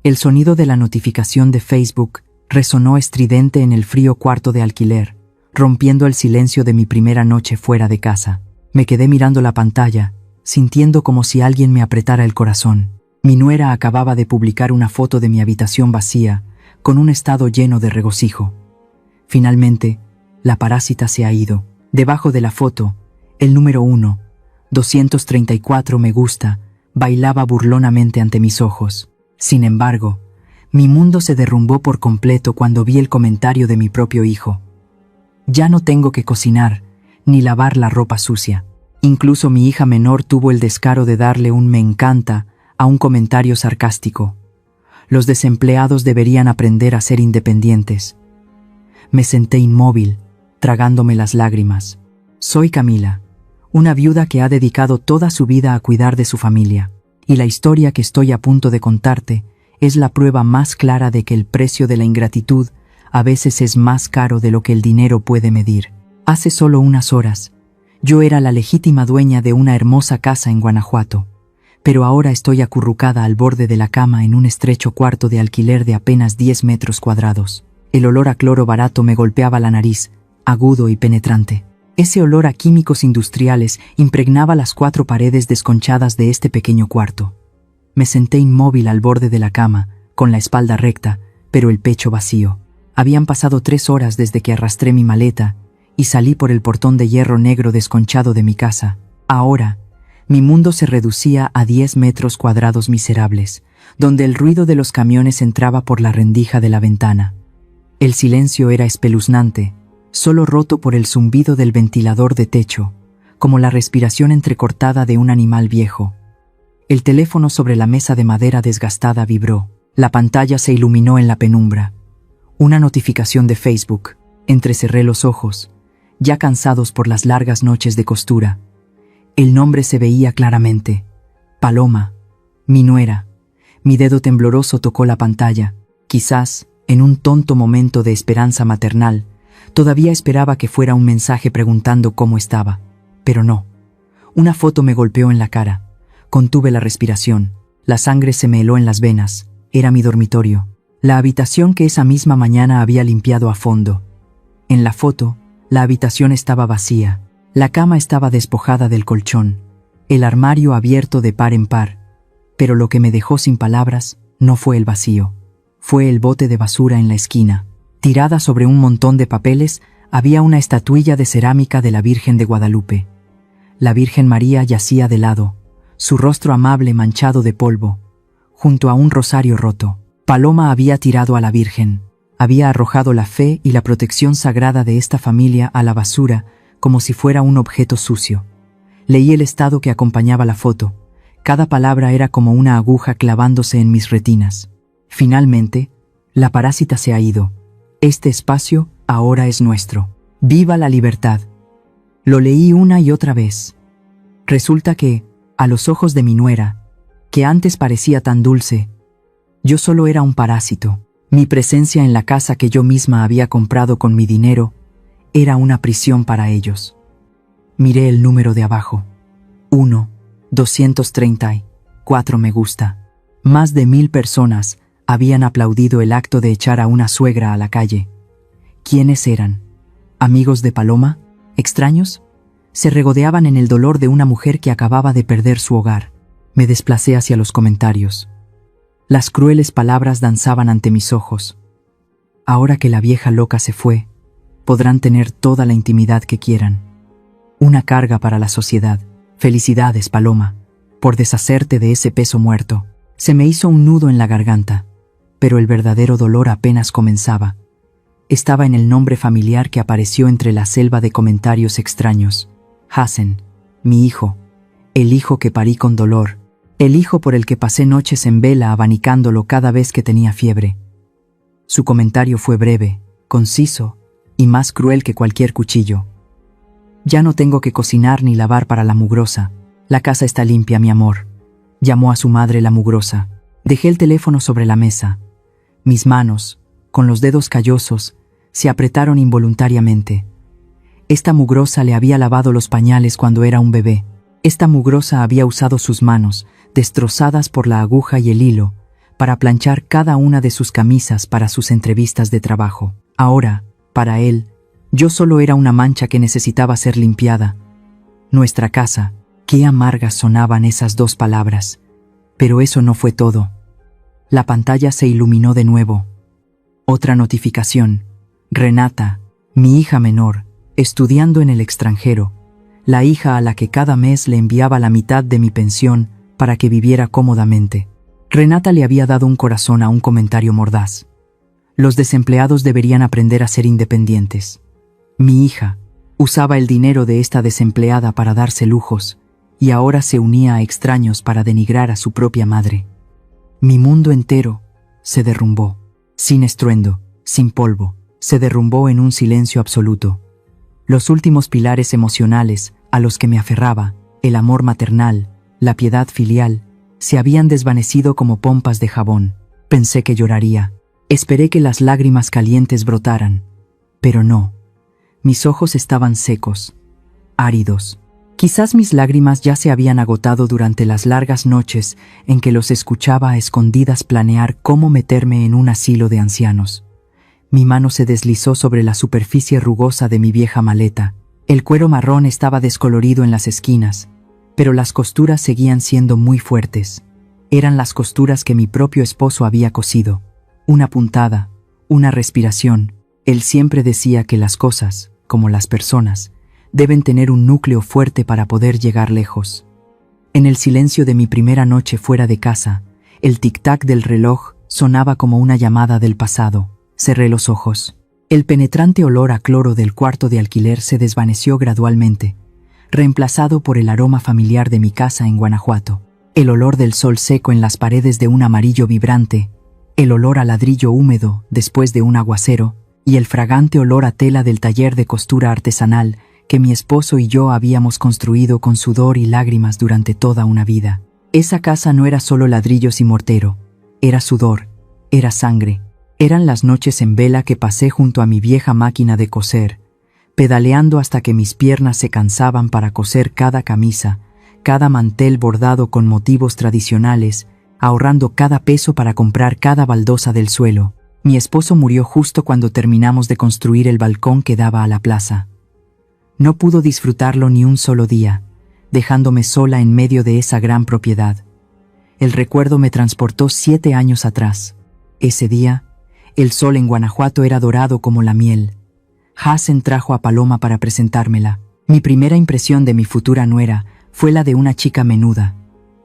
El sonido de la notificación de Facebook resonó estridente en el frío cuarto de alquiler, rompiendo el silencio de mi primera noche fuera de casa. Me quedé mirando la pantalla, sintiendo como si alguien me apretara el corazón. Mi nuera acababa de publicar una foto de mi habitación vacía, con un estado lleno de regocijo. Finalmente, la parásita se ha ido. Debajo de la foto, el número 1, 234 me gusta, bailaba burlonamente ante mis ojos. Sin embargo, mi mundo se derrumbó por completo cuando vi el comentario de mi propio hijo. Ya no tengo que cocinar, ni lavar la ropa sucia. Incluso mi hija menor tuvo el descaro de darle un me encanta a un comentario sarcástico. Los desempleados deberían aprender a ser independientes. Me senté inmóvil, tragándome las lágrimas. Soy Camila, una viuda que ha dedicado toda su vida a cuidar de su familia, y la historia que estoy a punto de contarte es la prueba más clara de que el precio de la ingratitud a veces es más caro de lo que el dinero puede medir. Hace solo unas horas, yo era la legítima dueña de una hermosa casa en Guanajuato, pero ahora estoy acurrucada al borde de la cama en un estrecho cuarto de alquiler de apenas 10 metros cuadrados. El olor a cloro barato me golpeaba la nariz, agudo y penetrante. Ese olor a químicos industriales impregnaba las 4 paredes desconchadas de este pequeño cuarto. Me senté inmóvil al borde de la cama, con la espalda recta, pero el pecho vacío. Habían pasado 3 horas desde que arrastré mi maleta y salí por el portón de hierro negro desconchado de mi casa. Ahora, mi mundo se reducía a 10 metros cuadrados miserables, donde el ruido de los camiones entraba por la rendija de la ventana. El silencio era espeluznante, solo roto por el zumbido del ventilador de techo, como la respiración entrecortada de un animal viejo. El teléfono sobre la mesa de madera desgastada vibró. La pantalla se iluminó en la penumbra. Una notificación de Facebook. Entrecerré los ojos, ya cansados por las largas noches de costura. El nombre se veía claramente. Paloma, mi nuera. Mi dedo tembloroso tocó la pantalla. Quizás, en un tonto momento de esperanza maternal, todavía esperaba que fuera un mensaje preguntando cómo estaba. Pero no. Una foto me golpeó en la cara. Contuve la respiración. La sangre se me heló en las venas. Era mi dormitorio. La habitación que esa misma mañana había limpiado a fondo. En la foto, la habitación estaba vacía. La cama estaba despojada del colchón. El armario abierto de par en par. Pero lo que me dejó sin palabras no fue el vacío. Fue el bote de basura en la esquina. Tirada sobre un montón de papeles, había una estatuilla de cerámica de la Virgen de Guadalupe. La Virgen María yacía de lado, su rostro amable manchado de polvo, junto a un rosario roto. Paloma había tirado a la Virgen. Había arrojado la fe y la protección sagrada de esta familia a la basura como si fuera un objeto sucio. Leí el estado que acompañaba la foto. Cada palabra era como una aguja clavándose en mis retinas. Finalmente, la parásita se ha ido. Este espacio ahora es nuestro. ¡Viva la libertad! Lo leí una y otra vez. Resulta que, a los ojos de mi nuera, que antes parecía tan dulce, yo solo era un parásito. Mi presencia en la casa que yo misma había comprado con mi dinero era una prisión para ellos. Miré el número de abajo. 1, 234 me gusta. Más de 1000 personas habían aplaudido el acto de echar a una suegra a la calle. ¿Quiénes eran? ¿Amigos de Paloma? ¿Extraños? Se regodeaban en el dolor de una mujer que acababa de perder su hogar. Me desplacé hacia los comentarios. Las crueles palabras danzaban ante mis ojos. Ahora que la vieja loca se fue, podrán tener toda la intimidad que quieran. Una carga para la sociedad. Felicidades, Paloma, por deshacerte de ese peso muerto. Se me hizo un nudo en la garganta, pero el verdadero dolor apenas comenzaba. Estaba en el nombre familiar que apareció entre la selva de comentarios extraños. Hassen, mi hijo, el hijo que parí con dolor, el hijo por el que pasé noches en vela abanicándolo cada vez que tenía fiebre. Su comentario fue breve, conciso y más cruel que cualquier cuchillo. Ya no tengo que cocinar ni lavar para la mugrosa. La casa está limpia, mi amor. Llamó a su madre la mugrosa. Dejé el teléfono sobre la mesa. Mis manos, con los dedos callosos, se apretaron involuntariamente. Esta mugrosa le había lavado los pañales cuando era un bebé. Esta mugrosa había usado sus manos, destrozadas por la aguja y el hilo, para planchar cada una de sus camisas para sus entrevistas de trabajo. Ahora, para él, yo solo era una mancha que necesitaba ser limpiada. Nuestra casa, qué amargas sonaban esas dos palabras. Pero eso no fue todo. La pantalla se iluminó de nuevo. Otra notificación. Renata, mi hija menor, estudiando en el extranjero, la hija a la que cada mes le enviaba la mitad de mi pensión para que viviera cómodamente. Renata le había dado un corazón a un comentario mordaz. Los desempleados deberían aprender a ser independientes. Mi hija usaba el dinero de esta desempleada para darse lujos, y ahora se unía a extraños para denigrar a su propia madre. Mi mundo entero se derrumbó, sin estruendo, sin polvo, se derrumbó en un silencio absoluto. Los últimos pilares emocionales a los que me aferraba, el amor maternal, la piedad filial, se habían desvanecido como pompas de jabón. Pensé que lloraría. Esperé que las lágrimas calientes brotaran. Pero no. Mis ojos estaban secos, áridos. Quizás mis lágrimas ya se habían agotado durante las largas noches en que los escuchaba a escondidas planear cómo meterme en un asilo de ancianos. Mi mano se deslizó sobre la superficie rugosa de mi vieja maleta. El cuero marrón estaba descolorido en las esquinas, pero las costuras seguían siendo muy fuertes. Eran las costuras que mi propio esposo había cosido. Una puntada, una respiración. Él siempre decía que las cosas, como las personas, deben tener un núcleo fuerte para poder llegar lejos. En el silencio de mi primera noche fuera de casa, el tic-tac del reloj sonaba como una llamada del pasado. Cerré los ojos. El penetrante olor a cloro del cuarto de alquiler se desvaneció gradualmente, reemplazado por el aroma familiar de mi casa en Guanajuato. El olor del sol seco en las paredes de un amarillo vibrante, el olor a ladrillo húmedo después de un aguacero, y el fragante olor a tela del taller de costura artesanal que mi esposo y yo habíamos construido con sudor y lágrimas durante toda una vida. Esa casa no era solo ladrillos y mortero, era sudor, era sangre. Eran las noches en vela que pasé junto a mi vieja máquina de coser, pedaleando hasta que mis piernas se cansaban para coser cada camisa, cada mantel bordado con motivos tradicionales, ahorrando cada peso para comprar cada baldosa del suelo. Mi esposo murió justo cuando terminamos de construir el balcón que daba a la plaza. No pudo disfrutarlo ni un solo día, dejándome sola en medio de esa gran propiedad. El recuerdo me transportó 7 años atrás. Ese día, el sol en Guanajuato era dorado como la miel. Hassen trajo a Paloma para presentármela. Mi primera impresión de mi futura nuera fue la de una chica menuda,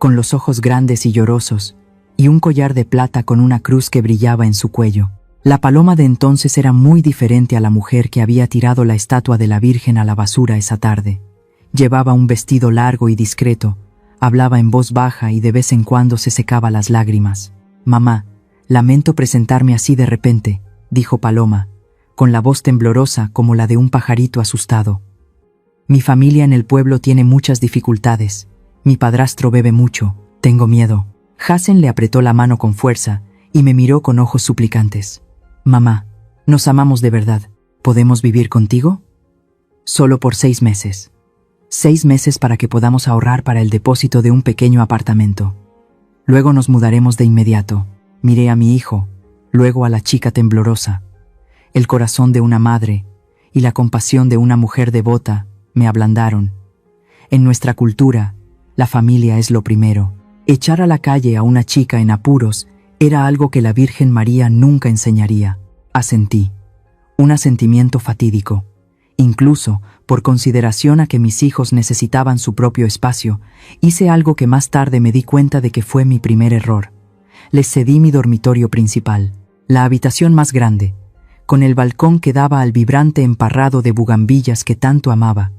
con los ojos grandes y llorosos, y un collar de plata con una cruz que brillaba en su cuello. La Paloma de entonces era muy diferente a la mujer que había tirado la estatua de la Virgen a la basura esa tarde. Llevaba un vestido largo y discreto, hablaba en voz baja y de vez en cuando se secaba las lágrimas. «Mamá, lamento presentarme así de repente», dijo Paloma, con la voz temblorosa como la de un pajarito asustado. «Mi familia en el pueblo tiene muchas dificultades. Mi padrastro bebe mucho. Tengo miedo». Hassen le apretó la mano con fuerza y me miró con ojos suplicantes. «Mamá, nos amamos de verdad. ¿Podemos vivir contigo?» «Solo por 6 meses. 6 meses para que podamos ahorrar para el depósito de un pequeño apartamento. Luego nos mudaremos de inmediato». Miré a mi hijo, luego a la chica temblorosa. El corazón de una madre y la compasión de una mujer devota me ablandaron. En nuestra cultura, la familia es lo primero. Echar a la calle a una chica en apuros era algo que la Virgen María nunca enseñaría. Asentí. Un asentimiento fatídico. Incluso, por consideración a que mis hijos necesitaban su propio espacio, hice algo que más tarde me di cuenta de que fue mi primer error. Les cedí mi dormitorio principal, la habitación más grande, con el balcón que daba al vibrante emparrado de bugambillas que tanto amaba.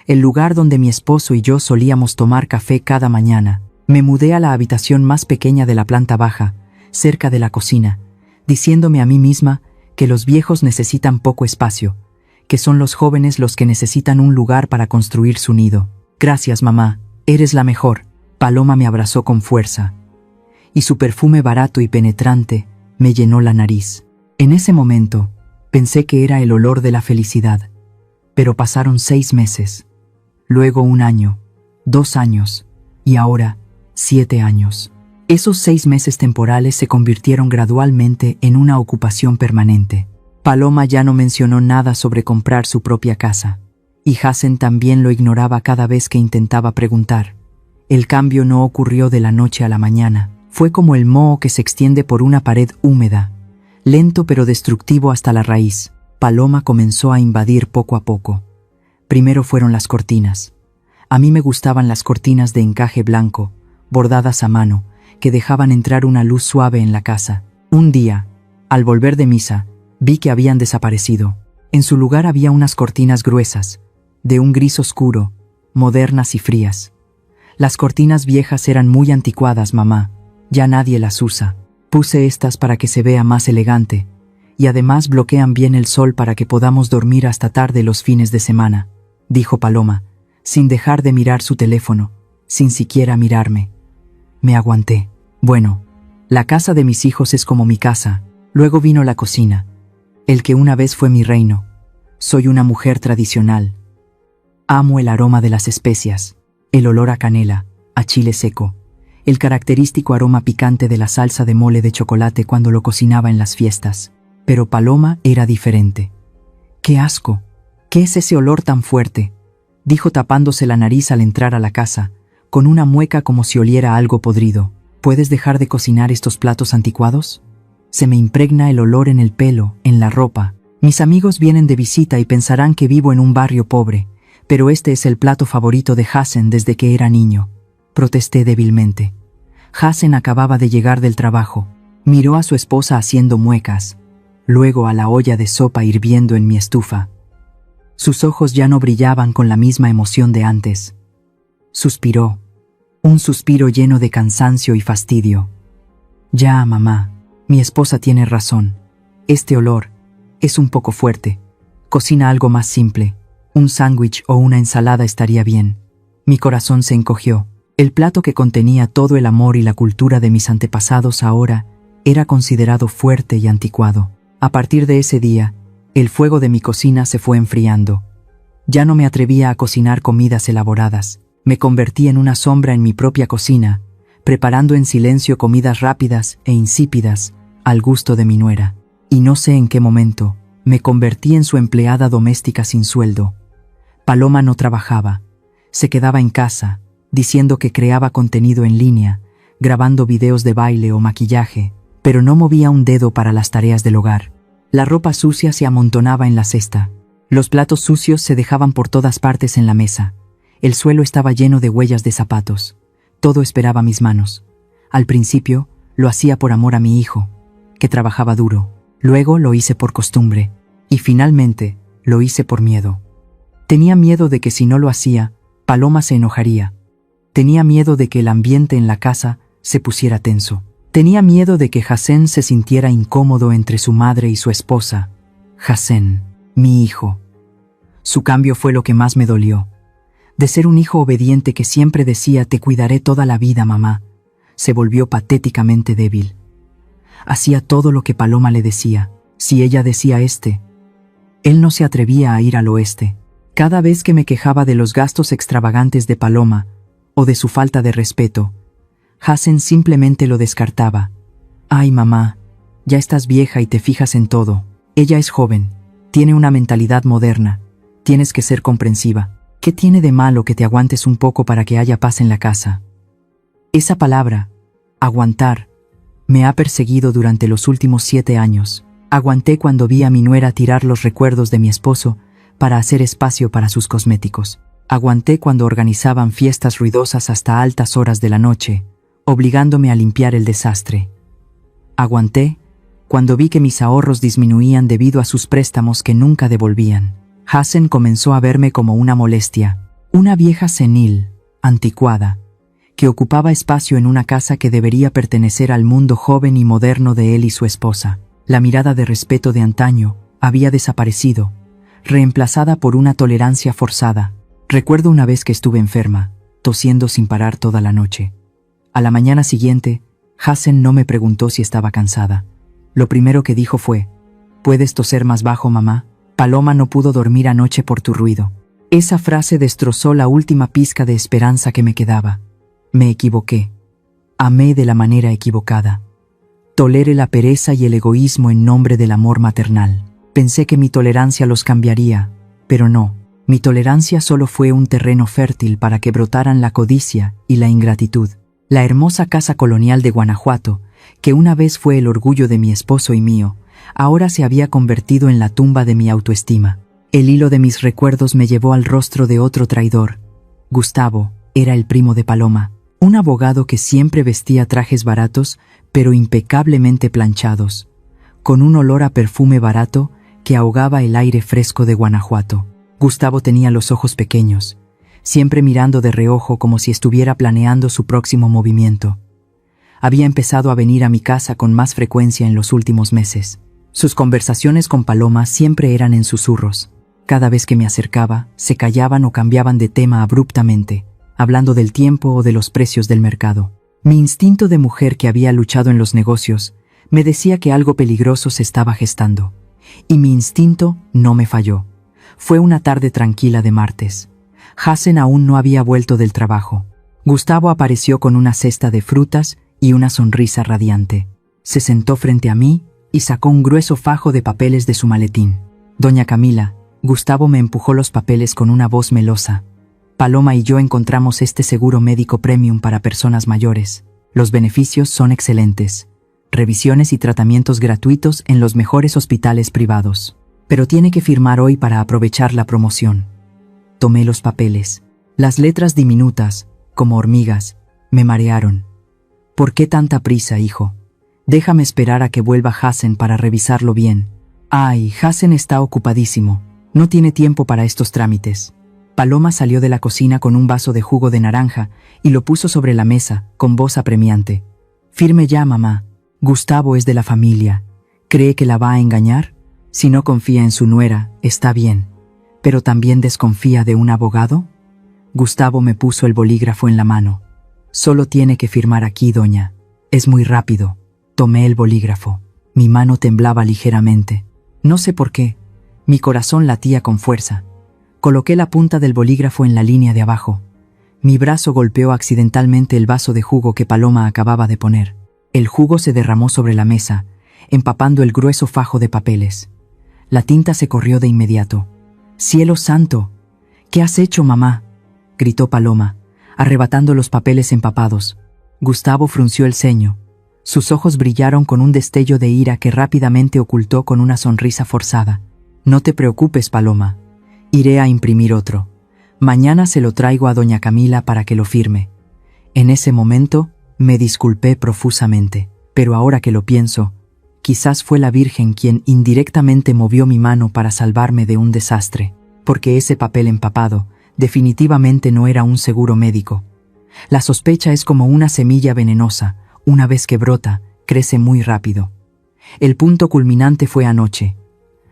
El lugar donde mi esposo y yo solíamos tomar café cada mañana. Me mudé a la habitación más pequeña de la planta baja, cerca de la cocina, diciéndome a mí misma que los viejos necesitan poco espacio, que son los jóvenes los que necesitan un lugar para construir su nido. «Gracias, mamá, eres la mejor». Paloma me abrazó con fuerza, y su perfume barato y penetrante me llenó la nariz. En ese momento, pensé que era el olor de la felicidad, pero pasaron 6 meses, luego 1 año, 2 años, y ahora 7 años. Esos 6 meses temporales se convirtieron gradualmente en una ocupación permanente. Paloma ya no mencionó nada sobre comprar su propia casa, y Hassen también lo ignoraba cada vez que intentaba preguntar. El cambio no ocurrió de la noche a la mañana. Fue como el moho que se extiende por una pared húmeda, lento pero destructivo hasta la raíz. Paloma comenzó a invadir poco a poco. Primero fueron las cortinas. A mí me gustaban las cortinas de encaje blanco, bordadas a mano, que dejaban entrar una luz suave en la casa. Un día, al volver de misa, vi que habían desaparecido. En su lugar había unas cortinas gruesas, de un gris oscuro, modernas y frías. Las cortinas viejas eran muy anticuadas, mamá. Ya nadie las usa. Puse estas para que se vea más elegante, y además bloquean bien el sol para que podamos dormir hasta tarde los fines de semana, dijo Paloma, sin dejar de mirar su teléfono, sin siquiera mirarme. Me aguanté. Bueno, la casa de mis hijos es como mi casa. Luego vino la cocina, el que una vez fue mi reino. Soy una mujer tradicional. Amo el aroma de las especias, el olor a canela, a chile seco, el característico aroma picante de la salsa de mole de chocolate cuando lo cocinaba en las fiestas. Pero Paloma era diferente. ¡Qué asco! ¿Qué es ese olor tan fuerte?, dijo tapándose la nariz al entrar a la casa, con una mueca como si oliera algo podrido. ¿Puedes dejar de cocinar estos platos anticuados? Se me impregna el olor en el pelo, en la ropa. Mis amigos vienen de visita y pensarán que vivo en un barrio pobre, pero este es el plato favorito de Hassen desde que era niño. Protesté débilmente. Hassen acababa de llegar del trabajo. Miró a su esposa haciendo muecas, luego a la olla de sopa hirviendo en mi estufa. Sus ojos ya no brillaban con la misma emoción de antes. Suspiró, un suspiro lleno de cansancio y fastidio. Ya, mamá, mi esposa tiene razón. Este olor es un poco fuerte. Cocina algo más simple. Un sándwich o una ensalada estaría bien. Mi corazón se encogió. El plato que contenía todo el amor y la cultura de mis antepasados ahora era considerado fuerte y anticuado. A partir de ese día, el fuego de mi cocina se fue enfriando. Ya no me atrevía a cocinar comidas elaboradas. Me convertí en una sombra en mi propia cocina, preparando en silencio comidas rápidas e insípidas al gusto de mi nuera. Y no sé en qué momento, me convertí en su empleada doméstica sin sueldo. Paloma no trabajaba. Se quedaba en casa, diciendo que creaba contenido en línea, grabando videos de baile o maquillaje, pero no movía un dedo para las tareas del hogar. La ropa sucia se amontonaba en la cesta. Los platos sucios se dejaban por todas partes en la mesa. El suelo estaba lleno de huellas de zapatos. Todo esperaba mis manos. Al principio, lo hacía por amor a mi hijo, que trabajaba duro. Luego lo hice por costumbre. Y finalmente, lo hice por miedo. Tenía miedo de que si no lo hacía, Paloma se enojaría. Tenía miedo de que el ambiente en la casa se pusiera tenso. Tenía miedo de que Hassen se sintiera incómodo entre su madre y su esposa. Hassen, mi hijo. Su cambio fue lo que más me dolió. De ser un hijo obediente que siempre decía «te cuidaré toda la vida, mamá», se volvió patéticamente débil. Hacía todo lo que Paloma le decía. Si ella decía él no se atrevía a ir al oeste. Cada vez que me quejaba de los gastos extravagantes de Paloma o de su falta de respeto, Hassen simplemente lo descartaba. «Ay, mamá, ya estás vieja y te fijas en todo. Ella es joven, tiene una mentalidad moderna. Tienes que ser comprensiva. ¿Qué tiene de malo que te aguantes un poco para que haya paz en la casa?» Esa palabra, aguantar, me ha perseguido durante los últimos 7 años. Aguanté cuando vi a mi nuera tirar los recuerdos de mi esposo para hacer espacio para sus cosméticos. Aguanté cuando organizaban fiestas ruidosas hasta altas horas de la noche, obligándome a limpiar el desastre. Aguanté cuando vi que mis ahorros disminuían debido a sus préstamos que nunca devolvían. Hassen comenzó a verme como una molestia, una vieja senil, anticuada, que ocupaba espacio en una casa que debería pertenecer al mundo joven y moderno de él y su esposa. La mirada de respeto de antaño había desaparecido, reemplazada por una tolerancia forzada. Recuerdo una vez que estuve enferma, tosiendo sin parar toda la noche. A la mañana siguiente, Hassen no me preguntó si estaba cansada. Lo primero que dijo fue: «¿Puedes toser más bajo, mamá? Paloma no pudo dormir anoche por tu ruido». Esa frase destrozó la última pizca de esperanza que me quedaba. Me equivoqué. Amé de la manera equivocada. Toleré la pereza y el egoísmo en nombre del amor maternal. Pensé que mi tolerancia los cambiaría, pero no. Mi tolerancia solo fue un terreno fértil para que brotaran la codicia y la ingratitud. La hermosa casa colonial de Guanajuato, que una vez fue el orgullo de mi esposo y mío, ahora se había convertido en la tumba de mi autoestima. El hilo de mis recuerdos me llevó al rostro de otro traidor. Gustavo era el primo de Paloma, un abogado que siempre vestía trajes baratos, pero impecablemente planchados, con un olor a perfume barato que ahogaba el aire fresco de Guanajuato. Gustavo tenía los ojos pequeños, siempre mirando de reojo como si estuviera planeando su próximo movimiento. Había empezado a venir a mi casa con más frecuencia en los últimos meses. Sus conversaciones con Paloma siempre eran en susurros. Cada vez que me acercaba, se callaban o cambiaban de tema abruptamente, hablando del tiempo o de los precios del mercado. Mi instinto de mujer que había luchado en los negocios me decía que algo peligroso se estaba gestando. Y mi instinto no me falló. Fue una tarde tranquila de martes. Hassen aún no había vuelto del trabajo. Gustavo apareció con una cesta de frutas y una sonrisa radiante. Se sentó frente a mí y sacó un grueso fajo de papeles de su maletín. Doña Camila, Gustavo me empujó los papeles con una voz melosa. Paloma y yo encontramos este seguro médico premium para personas mayores. Los beneficios son excelentes. Revisiones y tratamientos gratuitos en los mejores hospitales privados. Pero tiene que firmar hoy para aprovechar la promoción. Tomé los papeles. Las letras diminutas, como hormigas, me marearon. ¿Por qué tanta prisa, hijo? Déjame esperar a que vuelva Hassen para revisarlo bien. Ay, Hassen está ocupadísimo. No tiene tiempo para estos trámites. Paloma salió de la cocina con un vaso de jugo de naranja y lo puso sobre la mesa, con voz apremiante. Firme ya, mamá. Gustavo es de la familia. ¿Cree que la va a engañar? Si no confía en su nuera, está bien. ¿Pero también desconfía de un abogado? Gustavo me puso el bolígrafo en la mano. Solo tiene que firmar aquí, doña. Es muy rápido. Tomé el bolígrafo. Mi mano temblaba ligeramente. No sé por qué. Mi corazón latía con fuerza. Coloqué la punta del bolígrafo en la línea de abajo. Mi brazo golpeó accidentalmente el vaso de jugo que Paloma acababa de poner. El jugo se derramó sobre la mesa, empapando el grueso fajo de papeles. La tinta se corrió de inmediato. ¡Cielo santo! ¿Qué has hecho, mamá?, gritó Paloma, arrebatando los papeles empapados. Gustavo frunció el ceño. Sus ojos brillaron con un destello de ira que rápidamente ocultó con una sonrisa forzada. No te preocupes, Paloma. Iré a imprimir otro. Mañana se lo traigo a doña Camila para que lo firme. En ese momento me disculpé profusamente, pero ahora que lo pienso, quizás fue la Virgen quien indirectamente movió mi mano para salvarme de un desastre, porque ese papel empapado definitivamente no era un seguro médico. La sospecha es como una semilla venenosa, una vez que brota, crece muy rápido. El punto culminante fue anoche.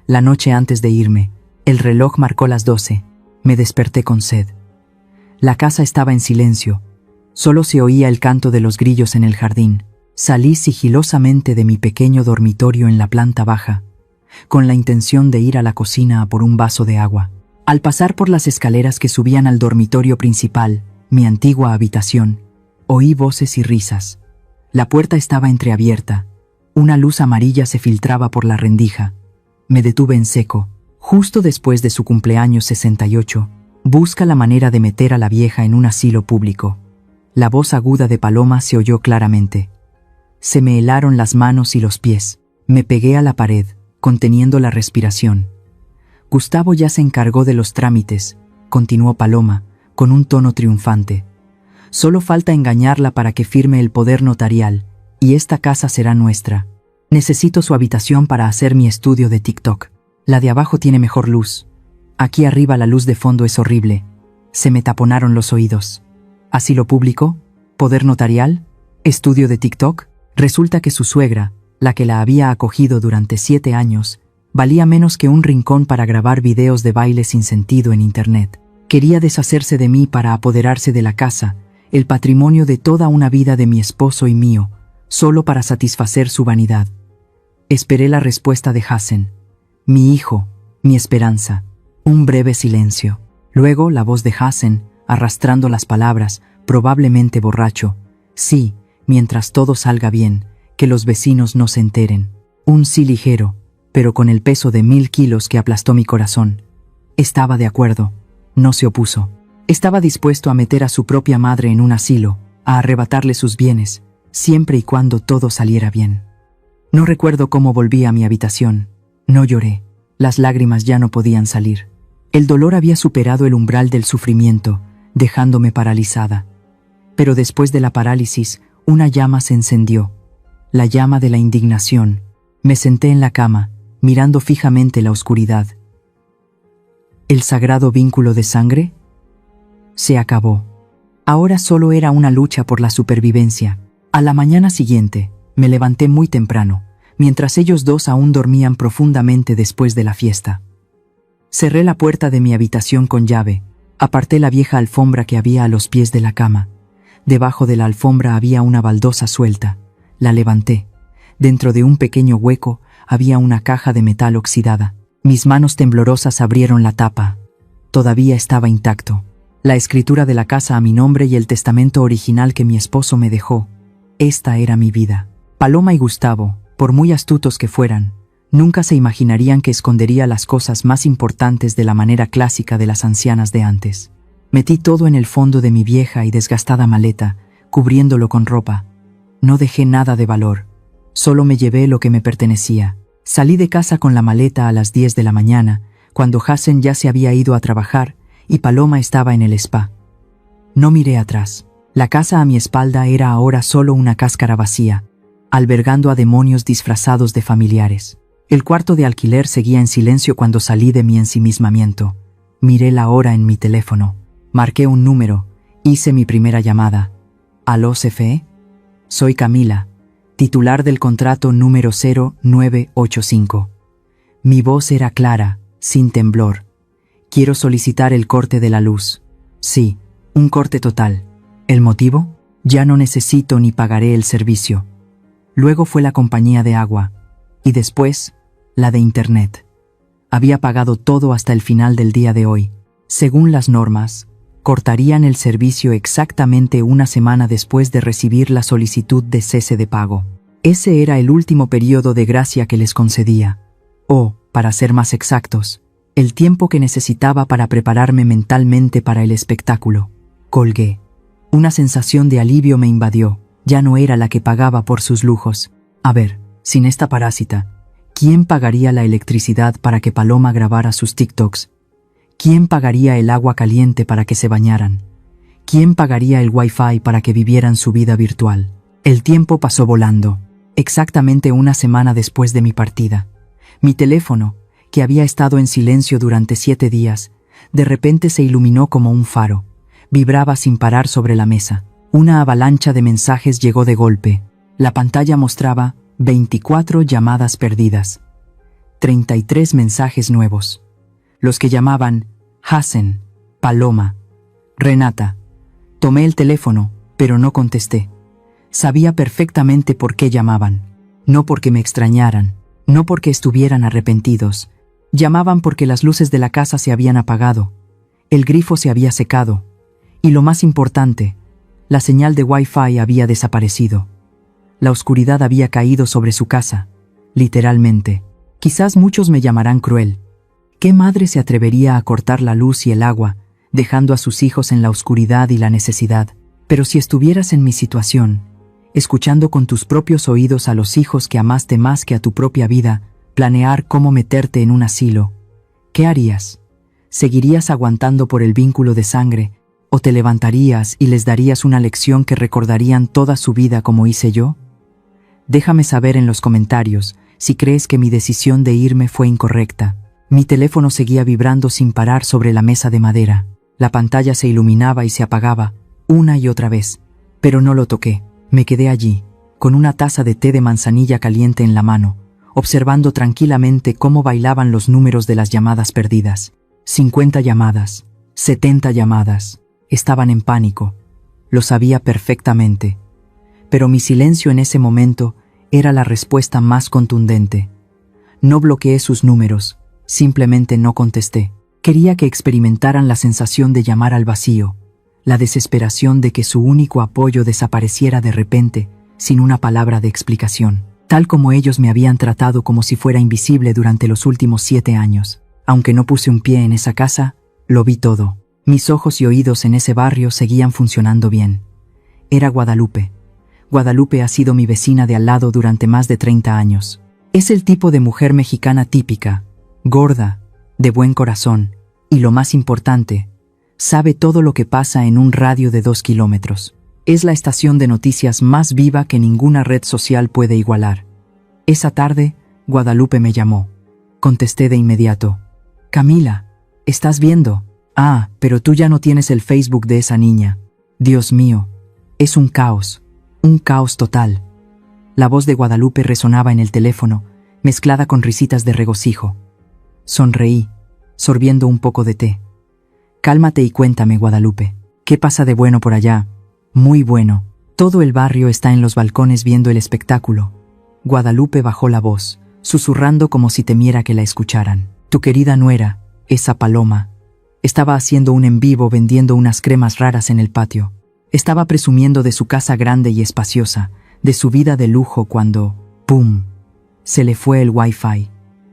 La noche antes de irme, el reloj marcó las 12. Me desperté con sed. La casa estaba en silencio. Solo se oía el canto de los grillos en el jardín. Salí sigilosamente de mi pequeño dormitorio en la planta baja, con la intención de ir a la cocina a por un vaso de agua. Al pasar por las escaleras que subían al dormitorio principal, mi antigua habitación, oí voces y risas. La puerta estaba entreabierta. Una luz amarilla se filtraba por la rendija. Me detuve en seco. Justo después de su cumpleaños 68, busca la manera de meter a la vieja en un asilo público. La voz aguda de Paloma se oyó claramente. Se me helaron las manos y los pies. Me pegué a la pared, conteniendo la respiración. Gustavo ya se encargó de los trámites, continuó Paloma, con un tono triunfante. Solo falta engañarla para que firme el poder notarial, y esta casa será nuestra. Necesito su habitación para hacer mi estudio de TikTok. La de abajo tiene mejor luz. Aquí arriba la luz de fondo es horrible. Se me taponaron los oídos. ¿Asilo público? ¿Poder notarial? ¿Estudio de TikTok? Resulta que su suegra, la que la había acogido durante 7 años, valía menos que un rincón para grabar videos de baile sin sentido en internet. Quería deshacerse de mí para apoderarse de la casa, el patrimonio de toda una vida de mi esposo y mío, solo para satisfacer su vanidad. Esperé la respuesta de Hassen. Mi hijo, mi esperanza. Un breve silencio. Luego la voz de Hassen, arrastrando las palabras, probablemente borracho. Sí, mientras todo salga bien, que los vecinos no se enteren. Un sí ligero, pero con el peso de 1000 kilos que aplastó mi corazón. Estaba de acuerdo, no se opuso. Estaba dispuesto a meter a su propia madre en un asilo, a arrebatarle sus bienes, siempre y cuando todo saliera bien. No recuerdo cómo volví a mi habitación. No lloré. Las lágrimas ya no podían salir. El dolor había superado el umbral del sufrimiento, dejándome paralizada. Pero después de la parálisis, una llama se encendió. La llama de la indignación. Me senté en la cama, mirando fijamente la oscuridad. ¿El sagrado vínculo de sangre? Se acabó. Ahora solo era una lucha por la supervivencia. A la mañana siguiente, me levanté muy temprano, mientras ellos dos aún dormían profundamente después de la fiesta. Cerré la puerta de mi habitación con llave, aparté la vieja alfombra que había a los pies de la cama. Debajo de la alfombra había una baldosa suelta. La levanté. Dentro de un pequeño hueco había una caja de metal oxidada. Mis manos temblorosas abrieron la tapa. Todavía estaba intacto. La escritura de la casa a mi nombre y el testamento original que mi esposo me dejó. Esta era mi vida. Paloma y Gustavo, por muy astutos que fueran, nunca se imaginarían que escondería las cosas más importantes de la manera clásica de las ancianas de antes. Metí todo en el fondo de mi vieja y desgastada maleta, cubriéndolo con ropa. No dejé nada de valor. Solo me llevé lo que me pertenecía. Salí de casa con la maleta a las 10 de la mañana, cuando Hassen ya se había ido a trabajar y Paloma estaba en el spa. No miré atrás. La casa a mi espalda era ahora solo una cáscara vacía, albergando a demonios disfrazados de familiares. El cuarto de alquiler seguía en silencio cuando salí de mi ensimismamiento. Miré la hora en mi teléfono. Marqué un número. Hice mi primera llamada. ¿Aló, CFE? Soy Camila, titular del contrato número 0985. Mi voz era clara, sin temblor. Quiero solicitar el corte de la luz. Sí, un corte total. ¿El motivo? Ya no necesito ni pagaré el servicio. Luego fue la compañía de agua. Y después, la de Internet. Había pagado todo hasta el final del día de hoy. Según las normas, cortarían el servicio exactamente una semana después de recibir la solicitud de cese de pago. Ese era el último periodo de gracia que les concedía. O, para ser más exactos, el tiempo que necesitaba para prepararme mentalmente para el espectáculo. Colgué. Una sensación de alivio me invadió. Ya no era la que pagaba por sus lujos. A ver, sin esta parásita, ¿quién pagaría la electricidad para que Paloma grabara sus TikToks? ¿Quién pagaría el agua caliente para que se bañaran? ¿Quién pagaría el Wi-Fi para que vivieran su vida virtual? El tiempo pasó volando. Exactamente una semana después de mi partida. Mi teléfono, que había estado en silencio durante 7 días, de repente se iluminó como un faro. Vibraba sin parar sobre la mesa. Una avalancha de mensajes llegó de golpe. La pantalla mostraba 24 llamadas perdidas. 33 mensajes nuevos. Los que llamaban Hassen, Paloma, Renata. Tomé el teléfono, pero no contesté. Sabía perfectamente por qué llamaban. No porque me extrañaran, no porque estuvieran arrepentidos. Llamaban porque las luces de la casa se habían apagado, el grifo se había secado, y lo más importante, la señal de Wi-Fi había desaparecido. La oscuridad había caído sobre su casa, literalmente. Quizás muchos me llamarán cruel. ¿Qué madre se atrevería a cortar la luz y el agua, dejando a sus hijos en la oscuridad y la necesidad? Pero si estuvieras en mi situación, escuchando con tus propios oídos a los hijos que amaste más que a tu propia vida, planear cómo meterte en un asilo, ¿qué harías? ¿Seguirías aguantando por el vínculo de sangre, o te levantarías y les darías una lección que recordarían toda su vida como hice yo? Déjame saber en los comentarios si crees que mi decisión de irme fue incorrecta. Mi teléfono seguía vibrando sin parar sobre la mesa de madera. La pantalla se iluminaba y se apagaba, una y otra vez, pero no lo toqué. Me quedé allí, con una taza de té de manzanilla caliente en la mano, observando tranquilamente cómo bailaban los números de las llamadas perdidas. 50 llamadas, 70 llamadas. Estaban en pánico. Lo sabía perfectamente. Pero mi silencio en ese momento era la respuesta más contundente. No bloqueé sus números, simplemente no contesté. Quería que experimentaran la sensación de llamar al vacío, la desesperación de que su único apoyo desapareciera de repente, sin una palabra de explicación, tal como ellos me habían tratado como si fuera invisible durante los últimos 7 años. Aunque no puse un pie en esa casa, lo vi todo. Mis ojos y oídos en ese barrio seguían funcionando bien. Era Guadalupe. Guadalupe ha sido mi vecina de al lado durante más de 30 años. Es el tipo de mujer mexicana típica, gorda, de buen corazón, y lo más importante, sabe todo lo que pasa en un radio de 2 kilómetros. Es la estación de noticias más viva que ninguna red social puede igualar. Esa tarde, Guadalupe me llamó. Contesté de inmediato. Camila, ¿estás viendo? Ah, pero tú ya no tienes el Facebook de esa niña. Dios mío, es un caos total. La voz de Guadalupe resonaba en el teléfono, mezclada con risitas de regocijo. Sonreí, sorbiendo un poco de té. Cálmate y cuéntame, Guadalupe. ¿Qué pasa de bueno por allá? Muy bueno. Todo el barrio está en los balcones viendo el espectáculo. Guadalupe bajó la voz, susurrando como si temiera que la escucharan. Tu querida nuera, esa Paloma, estaba haciendo un en vivo vendiendo unas cremas raras en el patio. Estaba presumiendo de su casa grande y espaciosa, de su vida de lujo cuando, ¡pum!, se le fue el Wi-Fi.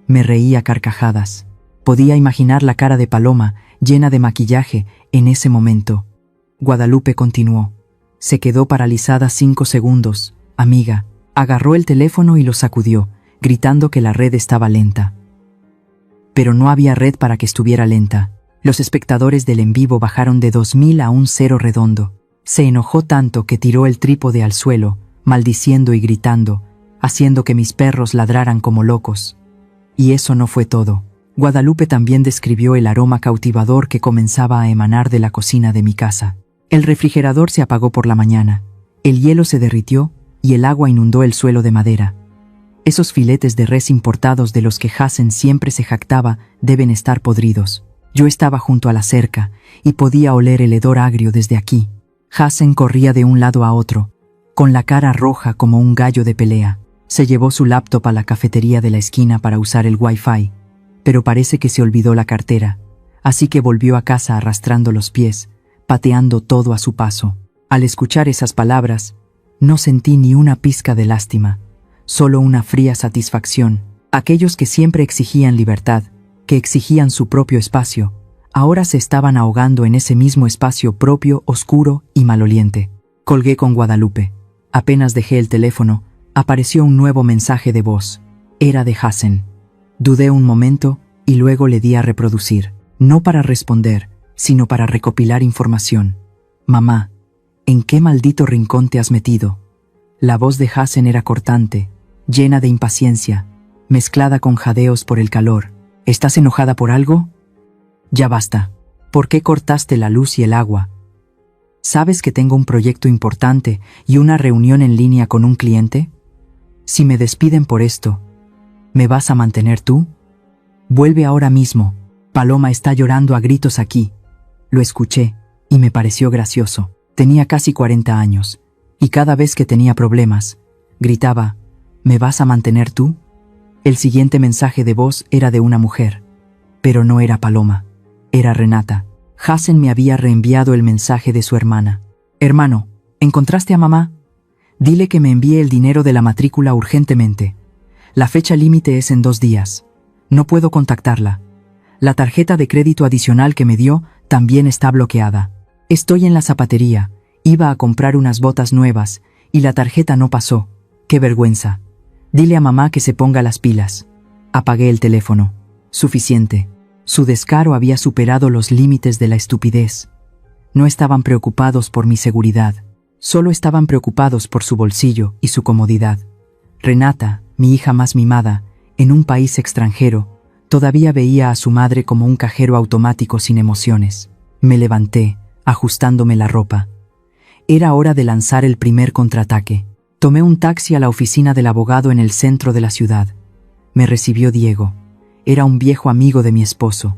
Me reí a carcajadas. Podía imaginar la cara de Paloma, llena de maquillaje, en ese momento. Guadalupe continuó. Se quedó paralizada 5 segundos. Amiga, agarró el teléfono y lo sacudió, gritando que la red estaba lenta. Pero no había red para que estuviera lenta. Los espectadores del en vivo bajaron de 2000 a un 0 redondo. Se enojó tanto que tiró el trípode al suelo, maldiciendo y gritando, haciendo que mis perros ladraran como locos. Y eso no fue todo. Guadalupe también describió el aroma cautivador que comenzaba a emanar de la cocina de mi casa. El refrigerador se apagó por la mañana, el hielo se derritió y el agua inundó el suelo de madera. Esos filetes de res importados de los que Hassen siempre se jactaba deben estar podridos. Yo estaba junto a la cerca y podía oler el hedor agrio desde aquí. Hassen corría de un lado a otro, con la cara roja como un gallo de pelea. Se llevó su laptop a la cafetería de la esquina para usar el Wi-Fi, pero parece que se olvidó la cartera, así que volvió a casa arrastrando los pies, pateando todo a su paso. Al escuchar esas palabras, no sentí ni una pizca de lástima, solo una fría satisfacción. Aquellos que siempre exigían libertad, que exigían su propio espacio, ahora se estaban ahogando en ese mismo espacio propio, oscuro y maloliente. Colgué con Guadalupe. Apenas dejé el teléfono, apareció un nuevo mensaje de voz. Era de Hassen. Dudé un momento y luego le di a reproducir. No para responder, sino para recopilar información. Mamá, ¿en qué maldito rincón te has metido? La voz de Hassen era cortante, llena de impaciencia, mezclada con jadeos por el calor. ¿Estás enojada por algo? Ya basta. ¿Por qué cortaste la luz y el agua? ¿Sabes que tengo un proyecto importante y una reunión en línea con un cliente? Si me despiden por esto, ¿me vas a mantener tú? Vuelve ahora mismo. Paloma está llorando a gritos aquí. Lo escuché y me pareció gracioso. Tenía casi 40 años y cada vez que tenía problemas, gritaba, ¿me vas a mantener tú? El siguiente mensaje de voz era de una mujer, pero no era Paloma, era Renata. Hassen me había reenviado el mensaje de su hermana. Hermano, ¿encontraste a mamá? Dile que me envíe el dinero de la matrícula urgentemente. La fecha límite es en 2 días. No puedo contactarla. La tarjeta de crédito adicional que me dio también está bloqueada. Estoy en la zapatería, iba a comprar unas botas nuevas y la tarjeta no pasó. ¡Qué vergüenza! Dile a mamá que se ponga las pilas. Apagué el teléfono. Suficiente. Su descaro había superado los límites de la estupidez. No estaban preocupados por mi seguridad, solo estaban preocupados por su bolsillo y su comodidad. Renata, mi hija más mimada, en un país extranjero, todavía veía a su madre como un cajero automático sin emociones. Me levanté, ajustándome la ropa. Era hora de lanzar el primer contraataque. Tomé un taxi a la oficina del abogado en el centro de la ciudad. Me recibió Diego. Era un viejo amigo de mi esposo,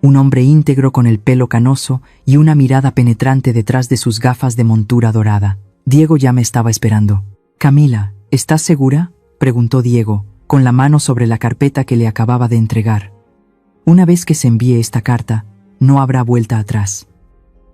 un hombre íntegro con el pelo canoso y una mirada penetrante detrás de sus gafas de montura dorada. Diego ya me estaba esperando. «Camila, ¿estás segura?», preguntó Diego, con la mano sobre la carpeta que le acababa de entregar. «Una vez que se envíe esta carta, no habrá vuelta atrás.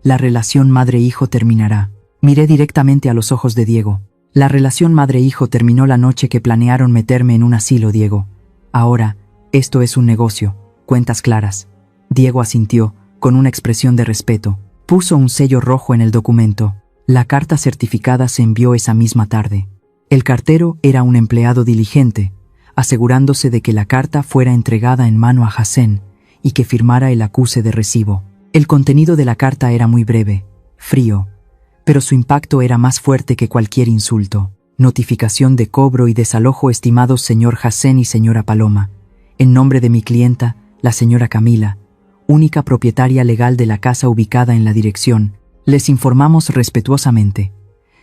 La relación madre-hijo terminará». Miré directamente a los ojos de Diego. La relación madre-hijo terminó la noche que planearon meterme en un asilo, Diego. Ahora, esto es un negocio, cuentas claras. Diego asintió, con una expresión de respeto. Puso un sello rojo en el documento. La carta certificada se envió esa misma tarde. El cartero era un empleado diligente, asegurándose de que la carta fuera entregada en mano a Hassen y que firmara el acuse de recibo. El contenido de la carta era muy breve, frío, pero su impacto era más fuerte que cualquier insulto. Notificación de cobro y desalojo, estimados señor Hassen y señora Paloma. En nombre de mi clienta, la señora Camila, única propietaria legal de la casa ubicada en la dirección, les informamos respetuosamente.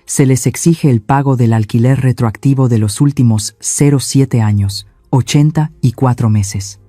Se les exige el pago del alquiler retroactivo de los últimos 07 años, 84 meses.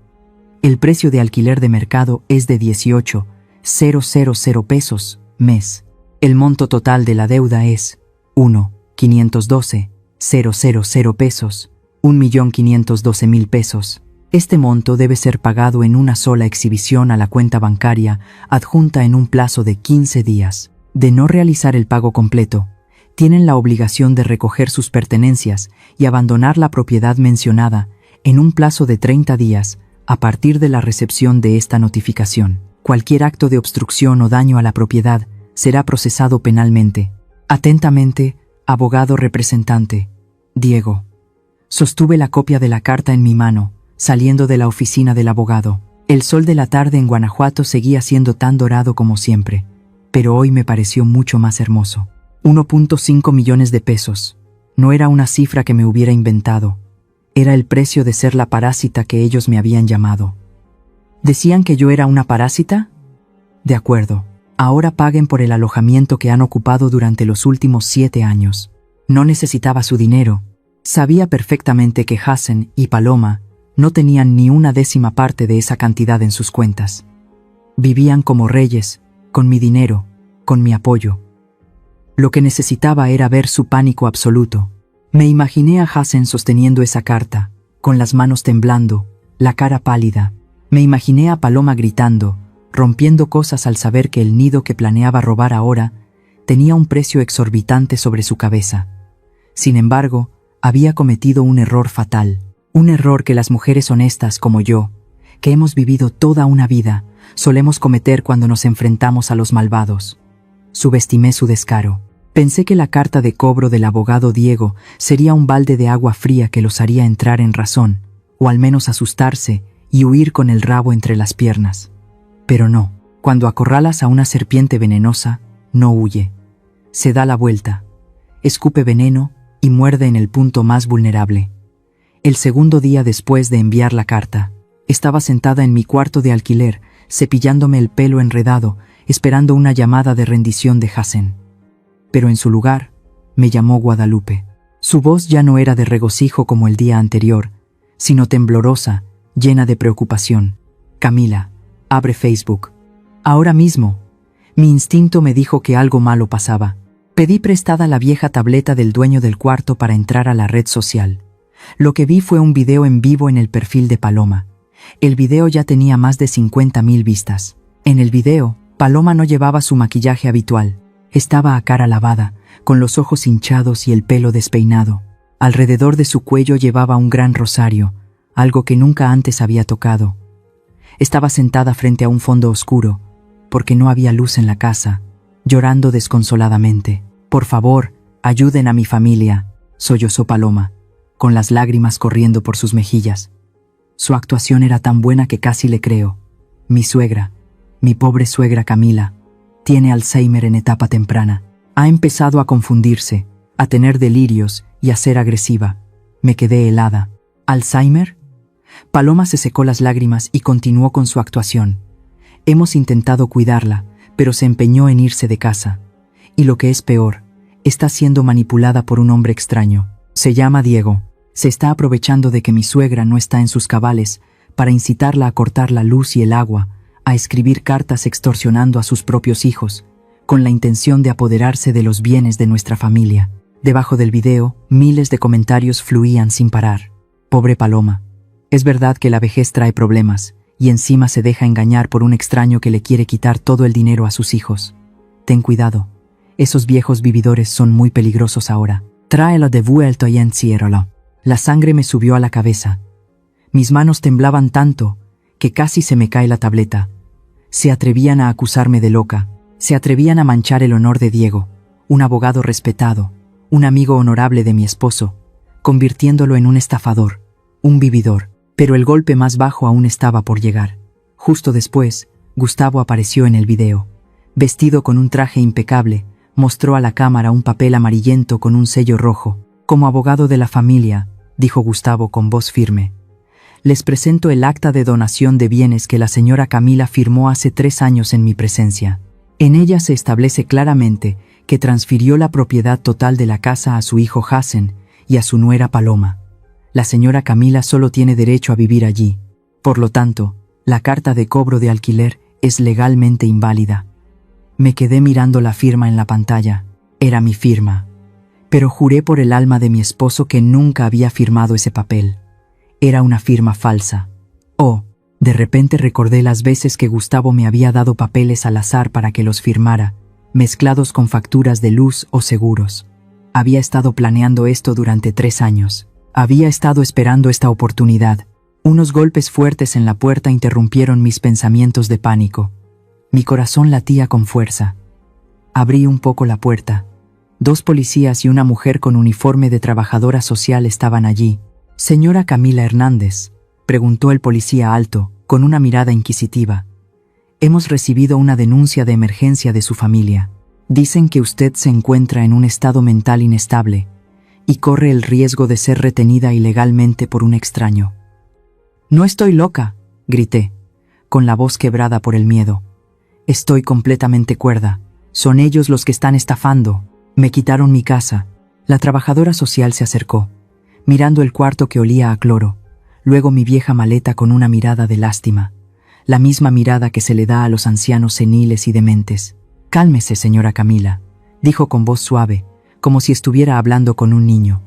El precio de alquiler de mercado es de 18,000 pesos, mes. El monto total de la deuda es 1,512,000 pesos, 1.512.000 pesos. Este monto debe ser pagado en una sola exhibición a la cuenta bancaria adjunta en un plazo de 15 días. De no realizar el pago completo, tienen la obligación de recoger sus pertenencias y abandonar la propiedad mencionada en un plazo de 30 días a partir de la recepción de esta notificación. Cualquier acto de obstrucción o daño a la propiedad será procesado penalmente. Atentamente, abogado representante, Diego. Sostuve la copia de la carta en mi mano, saliendo de la oficina del abogado. El sol de la tarde en Guanajuato seguía siendo tan dorado como siempre, pero hoy me pareció mucho más hermoso. 1.5 millones de pesos. No era una cifra que me hubiera inventado. Era el precio de ser la parásita que ellos me habían llamado. ¿Decían que yo era una parásita? De acuerdo. Ahora paguen por el alojamiento que han ocupado durante los últimos 7 años. No necesitaba su dinero. Sabía perfectamente que Hassen y Paloma no tenían ni una décima parte de esa cantidad en sus cuentas. Vivían como reyes, con mi dinero, con mi apoyo. Lo que necesitaba era ver su pánico absoluto. Me imaginé a Hassen sosteniendo esa carta, con las manos temblando, la cara pálida. Me imaginé a Paloma gritando, rompiendo cosas al saber que el nido que planeaba robar ahora tenía un precio exorbitante sobre su cabeza. Sin embargo, había cometido un error fatal. Un error que las mujeres honestas como yo, que hemos vivido toda una vida, solemos cometer cuando nos enfrentamos a los malvados. Subestimé su descaro. Pensé que la carta de cobro del abogado Diego sería un balde de agua fría que los haría entrar en razón, o al menos asustarse y huir con el rabo entre las piernas. Pero no, cuando acorralas a una serpiente venenosa, no huye. Se da la vuelta, escupe veneno y muerde en el punto más vulnerable. El segundo día después de enviar la carta, estaba sentada en mi cuarto de alquiler, cepillándome el pelo enredado, esperando una llamada de rendición de Hassen. Pero en su lugar, me llamó Guadalupe. Su voz ya no era de regocijo como el día anterior, sino temblorosa, llena de preocupación. Camila, abre Facebook. Ahora mismo. Mi instinto me dijo que algo malo pasaba. Pedí prestada la vieja tableta del dueño del cuarto para entrar a la red social. Lo que vi fue un video en vivo en el perfil de Paloma. El video ya tenía más de 50.000 vistas. En el video, Paloma no llevaba su maquillaje habitual. Estaba a cara lavada, con los ojos hinchados y el pelo despeinado. Alrededor de su cuello llevaba un gran rosario, algo que nunca antes había tocado. Estaba sentada frente a un fondo oscuro, porque no había luz en la casa, llorando desconsoladamente. «Por favor, ayuden a mi familia», sollozó Paloma, con las lágrimas corriendo por sus mejillas. Su actuación era tan buena que casi le creo. Mi suegra, mi pobre suegra Camila, tiene Alzheimer en etapa temprana. Ha empezado a confundirse, a tener delirios y a ser agresiva. Me quedé helada. ¿Alzheimer? Paloma se secó las lágrimas y continuó con su actuación. Hemos intentado cuidarla, pero se empeñó en irse de casa. Y lo que es peor, está siendo manipulada por un hombre extraño. Se llama Diego. Se está aprovechando de que mi suegra no está en sus cabales para incitarla a cortar la luz y el agua, a escribir cartas extorsionando a sus propios hijos, con la intención de apoderarse de los bienes de nuestra familia. Debajo del video, miles de comentarios fluían sin parar. Pobre Paloma. Es verdad que la vejez trae problemas, y encima se deja engañar por un extraño que le quiere quitar todo el dinero a sus hijos. Ten cuidado. Esos viejos vividores son muy peligrosos ahora. Tráelo de vuelta y enciérralo. La sangre me subió a la cabeza. Mis manos temblaban tanto que casi se me cae la tableta. Se atrevían a acusarme de loca, se atrevían a manchar el honor de Diego, un abogado respetado, un amigo honorable de mi esposo, convirtiéndolo en un estafador, un vividor. Pero el golpe más bajo aún estaba por llegar. Justo después, Gustavo apareció en el video. Vestido con un traje impecable, mostró a la cámara un papel amarillento con un sello rojo. Como abogado de la familia, dijo Gustavo con voz firme, les presento el acta de donación de bienes que la señora Camila firmó hace 3 años en mi presencia. En ella se establece claramente que transfirió la propiedad total de la casa a su hijo Hassen y a su nuera Paloma. La señora Camila solo tiene derecho a vivir allí. Por lo tanto, la carta de cobro de alquiler es legalmente inválida. Me quedé mirando la firma en la pantalla. Era mi firma. Pero juré por el alma de mi esposo que nunca había firmado ese papel. Era una firma falsa. Oh, de repente recordé las veces que Gustavo me había dado papeles al azar para que los firmara, mezclados con facturas de luz o seguros. Había estado planeando esto durante 3 años. Había estado esperando esta oportunidad. Unos golpes fuertes en la puerta interrumpieron mis pensamientos de pánico. Mi corazón latía con fuerza. Abrí un poco la puerta. 2 policías y una mujer con uniforme de trabajadora social estaban allí. «Señora Camila Hernández», preguntó el policía alto, con una mirada inquisitiva. «Hemos recibido una denuncia de emergencia de su familia. Dicen que usted se encuentra en un estado mental inestable y corre el riesgo de ser retenida ilegalmente por un extraño». «No estoy loca», grité, con la voz quebrada por el miedo. «Estoy completamente cuerda. Son ellos los que están estafando. Me quitaron mi casa». La trabajadora social se acercó, mirando el cuarto que olía a cloro, luego mi vieja maleta con una mirada de lástima, la misma mirada que se le da a los ancianos seniles y dementes. «Cálmese, señora Camila», dijo con voz suave, como si estuviera hablando con un niño.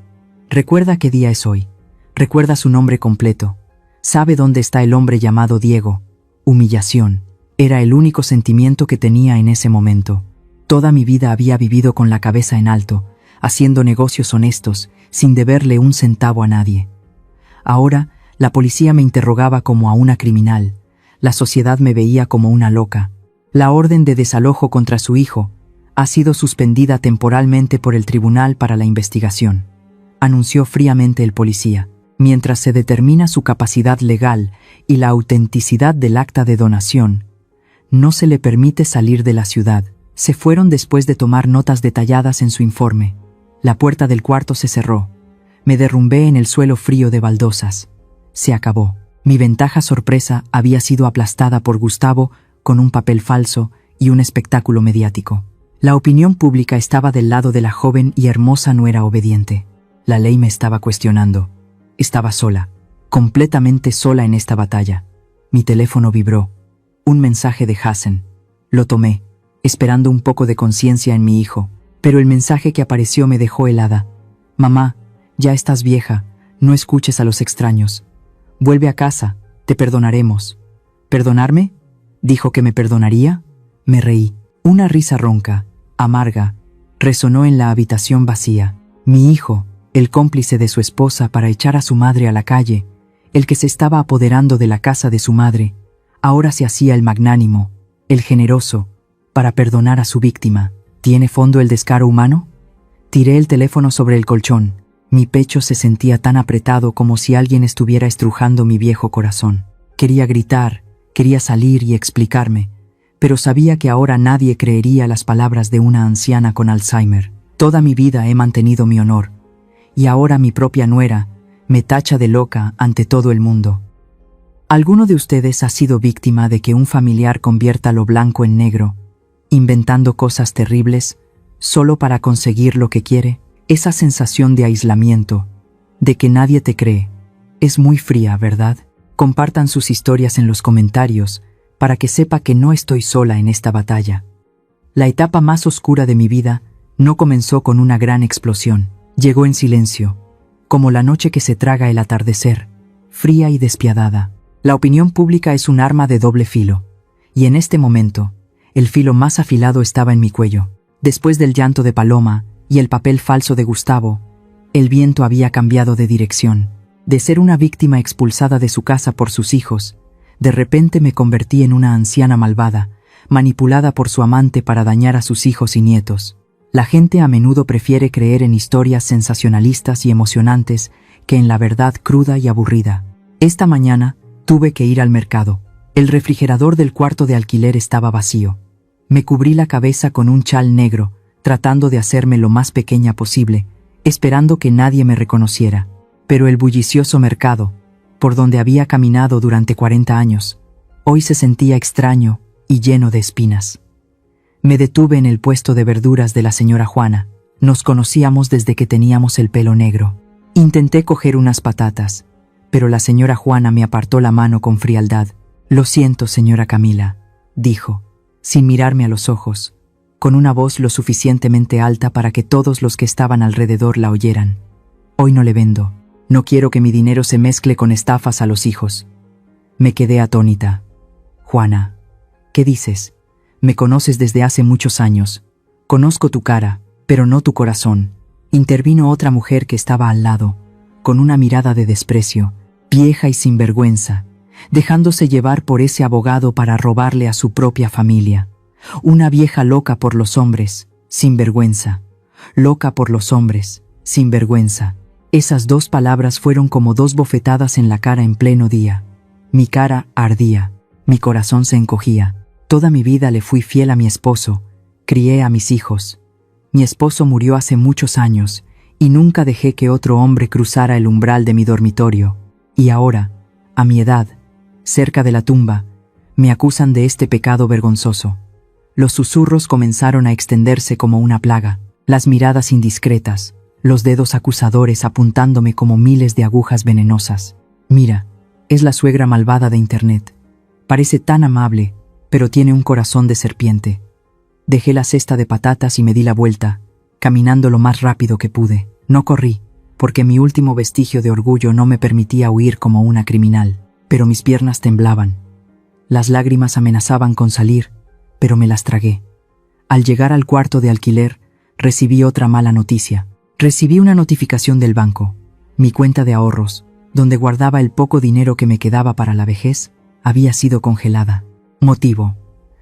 «Recuerda qué día es hoy. Recuerda su nombre completo. Sabe dónde está el hombre llamado Diego». Humillación. Era el único sentimiento que tenía en ese momento. Toda mi vida había vivido con la cabeza en alto, haciendo negocios honestos, sin deberle un centavo a nadie. Ahora, la policía me interrogaba como a una criminal. La sociedad me veía como una loca. La orden de desalojo contra su hijo ha sido suspendida temporalmente por el tribunal para la investigación, anunció fríamente el policía. Mientras se determina su capacidad legal y la autenticidad del acta de donación, no se le permite salir de la ciudad. Se fueron después de tomar notas detalladas en su informe. La puerta del cuarto se cerró. Me derrumbé en el suelo frío de baldosas. Se acabó. Mi ventaja sorpresa había sido aplastada por Gustavo con un papel falso y un espectáculo mediático. La opinión pública estaba del lado de la joven y hermosa nuera obediente. La ley me estaba cuestionando. Estaba sola, completamente sola en esta batalla. Mi teléfono vibró. Un mensaje de Hassen. Lo tomé, esperando un poco de conciencia en mi hijo, pero el mensaje que apareció me dejó helada. «Mamá, ya estás vieja, no escuches a los extraños. Vuelve a casa, te perdonaremos». «¿Perdonarme?», dijo que me perdonaría. Me reí. Una risa ronca, amarga, resonó en la habitación vacía. Mi hijo, el cómplice de su esposa para echar a su madre a la calle, el que se estaba apoderando de la casa de su madre, ahora se hacía el magnánimo, el generoso, para perdonar a su víctima. ¿Tiene fondo el descaro humano? Tiré el teléfono sobre el colchón. Mi pecho se sentía tan apretado como si alguien estuviera estrujando mi viejo corazón. Quería gritar, quería salir y explicarme, pero sabía que ahora nadie creería las palabras de una anciana con Alzheimer. Toda mi vida he mantenido mi honor, y ahora mi propia nuera me tacha de loca ante todo el mundo. ¿Alguno de ustedes ha sido víctima de que un familiar convierta lo blanco en negro, inventando cosas terribles, solo para conseguir lo que quiere? Esa sensación de aislamiento, de que nadie te cree, es muy fría, ¿verdad? Compartan sus historias en los comentarios para que sepa que no estoy sola en esta batalla. La etapa más oscura de mi vida no comenzó con una gran explosión. Llegó en silencio, como la noche que se traga el atardecer, fría y despiadada. La opinión pública es un arma de doble filo, y en este momento, el filo más afilado estaba en mi cuello. Después del llanto de Paloma y el papel falso de Gustavo, El viento había cambiado de dirección. De ser una víctima expulsada de su casa por sus hijos, de repente me convertí en una anciana malvada, manipulada por su amante para dañar a sus hijos y nietos. La gente a menudo prefiere creer en historias sensacionalistas y emocionantes que en la verdad cruda y aburrida. Esta mañana tuve que ir al mercado. El refrigerador del cuarto de alquiler estaba vacío. Me cubrí la cabeza con un chal negro, tratando de hacerme lo más pequeña posible, esperando que nadie me reconociera. Pero el bullicioso mercado, por donde había caminado durante 40 años, hoy se sentía extraño y lleno de espinas. Me detuve en el puesto de verduras de la señora Juana. Nos conocíamos desde que teníamos el pelo negro. Intenté coger unas patatas, pero la señora Juana me apartó la mano con frialdad. «Lo siento, señora Camila», dijo, sin mirarme a los ojos, con una voz lo suficientemente alta para que todos los que estaban alrededor la oyeran. «Hoy no le vendo. No quiero que mi dinero se mezcle con estafas a los hijos». Me quedé atónita. «Juana, ¿qué dices? Me conoces desde hace muchos años. Conozco tu cara, pero no tu corazón», intervino otra mujer que estaba al lado, con una mirada de desprecio, vieja y sinvergüenza, dejándose llevar por ese abogado para robarle a su propia familia. Una vieja loca por los hombres, sinvergüenza. Loca por los hombres, sinvergüenza. Esas dos palabras fueron como dos bofetadas en la cara en pleno día. Mi cara ardía, mi corazón se encogía. Toda mi vida le fui fiel a mi esposo, crié a mis hijos. Mi esposo murió hace muchos años y nunca dejé que otro hombre cruzara el umbral de mi dormitorio. Y ahora, a mi edad, cerca de la tumba, me acusan de este pecado vergonzoso. Los susurros comenzaron a extenderse como una plaga, las miradas indiscretas, los dedos acusadores apuntándome como miles de agujas venenosas. «Mira, es la suegra malvada de Internet. Parece tan amable, pero tiene un corazón de serpiente». Dejé la cesta de patatas y me di la vuelta, caminando lo más rápido que pude. No corrí, porque mi último vestigio de orgullo no me permitía huir como una criminal, pero mis piernas temblaban. Las lágrimas amenazaban con salir, pero me las tragué. Al llegar al cuarto de alquiler, recibí otra mala noticia. Recibí una notificación del banco. Mi cuenta de ahorros, donde guardaba el poco dinero que me quedaba para la vejez, había sido congelada. Motivo: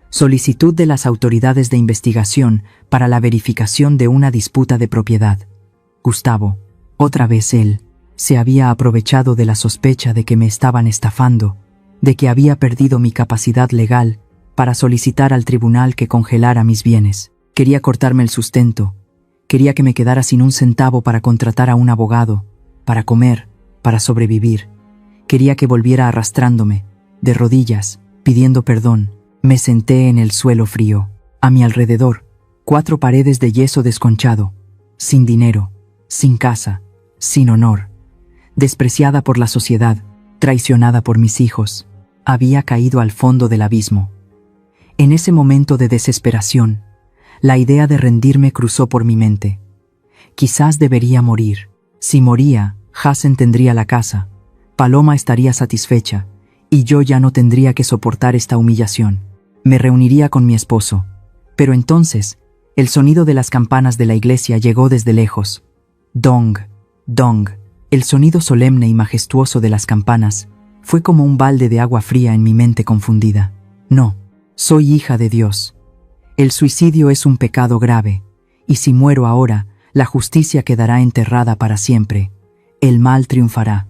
solicitud de las autoridades de investigación para la verificación de una disputa de propiedad. Gustavo, otra vez él, se había aprovechado de la sospecha de que me estaban estafando, de que había perdido mi capacidad legal para solicitar al tribunal que congelara mis bienes. Quería cortarme el sustento, quería que me quedara sin un centavo para contratar a un abogado, para comer, para sobrevivir. Quería que volviera arrastrándome, de rodillas, pidiendo perdón. Me senté en el suelo frío. A mi alrededor, 4 paredes de yeso desconchado, sin dinero, sin casa, sin honor, despreciada por la sociedad, traicionada por mis hijos. Había caído al fondo del abismo. En ese momento de desesperación, la idea de rendirme cruzó por mi mente. Quizás debería morir. Si moría, Hassen tendría la casa, Paloma estaría satisfecha, y yo ya no tendría que soportar esta humillación. Me reuniría con mi esposo. Pero entonces, el sonido de las campanas de la iglesia llegó desde lejos. Dong, dong. El sonido solemne y majestuoso de las campanas fue como un balde de agua fría en mi mente confundida. No, soy hija de Dios. El suicidio es un pecado grave, y si muero ahora, la justicia quedará enterrada para siempre. El mal triunfará.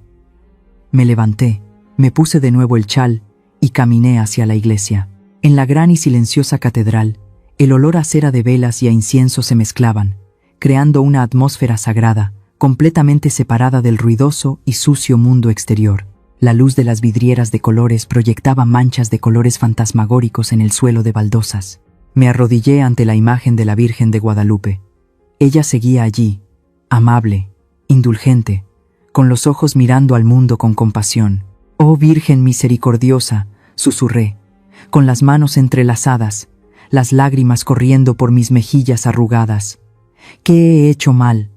Me levanté, me puse de nuevo el chal y caminé hacia la iglesia. En la gran y silenciosa catedral, el olor a cera de velas y a incienso se mezclaban, creando una atmósfera sagrada, completamente separada del ruidoso y sucio mundo exterior. La luz de las vidrieras de colores proyectaba manchas de colores fantasmagóricos en el suelo de baldosas. Me arrodillé ante la imagen de la Virgen de Guadalupe. Ella seguía allí, amable, indulgente, con los ojos mirando al mundo con compasión. «Oh Virgen misericordiosa», susurré, con las manos entrelazadas, las lágrimas corriendo por mis mejillas arrugadas. «¿Qué he hecho mal?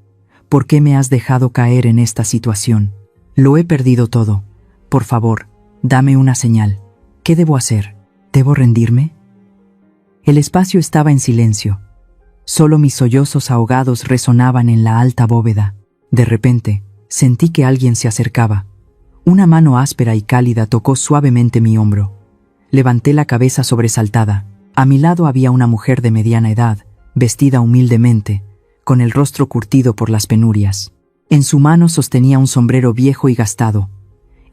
¿Por qué me has dejado caer en esta situación? Lo he perdido todo. Por favor, dame una señal. ¿Qué debo hacer? ¿Debo rendirme?» El espacio estaba en silencio. Solo mis sollozos ahogados resonaban en la alta bóveda. De repente, sentí que alguien se acercaba. Una mano áspera y cálida tocó suavemente mi hombro. Levanté la cabeza sobresaltada. A mi lado había una mujer de mediana edad, vestida humildemente, con el rostro curtido por las penurias. En su mano sostenía un sombrero viejo y gastado.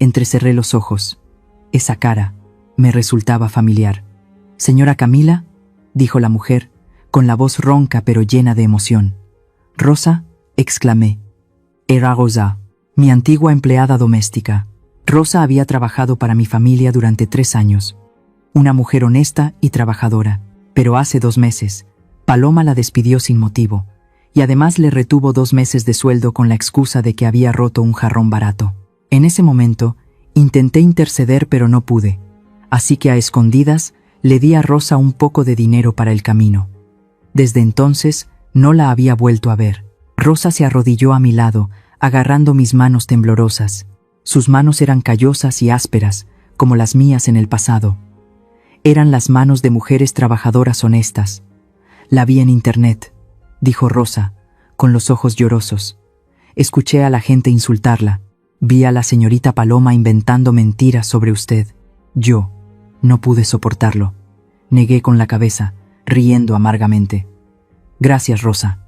Entrecerré los ojos. Esa cara me resultaba familiar. «Señora Camila», dijo la mujer, con la voz ronca pero llena de emoción. «Rosa», exclamé. Era Rosa, mi antigua empleada doméstica. Rosa había trabajado para mi familia durante 3 años. Una mujer honesta y trabajadora. Pero hace 2 meses, Paloma la despidió sin motivo, y además le retuvo 2 meses de sueldo con la excusa de que había roto un jarrón barato. En ese momento, intenté interceder pero no pude, así que a escondidas le di a Rosa un poco de dinero para el camino. Desde entonces, no la había vuelto a ver. Rosa se arrodilló a mi lado, agarrando mis manos temblorosas. Sus manos eran callosas y ásperas, como las mías en el pasado. Eran las manos de mujeres trabajadoras honestas. «La vi en internet», dijo Rosa, con los ojos llorosos. «Escuché a la gente insultarla. Vi a la señorita Paloma inventando mentiras sobre usted. Yo no pude soportarlo. Negué con la cabeza, riendo amargamente. Gracias, Rosa.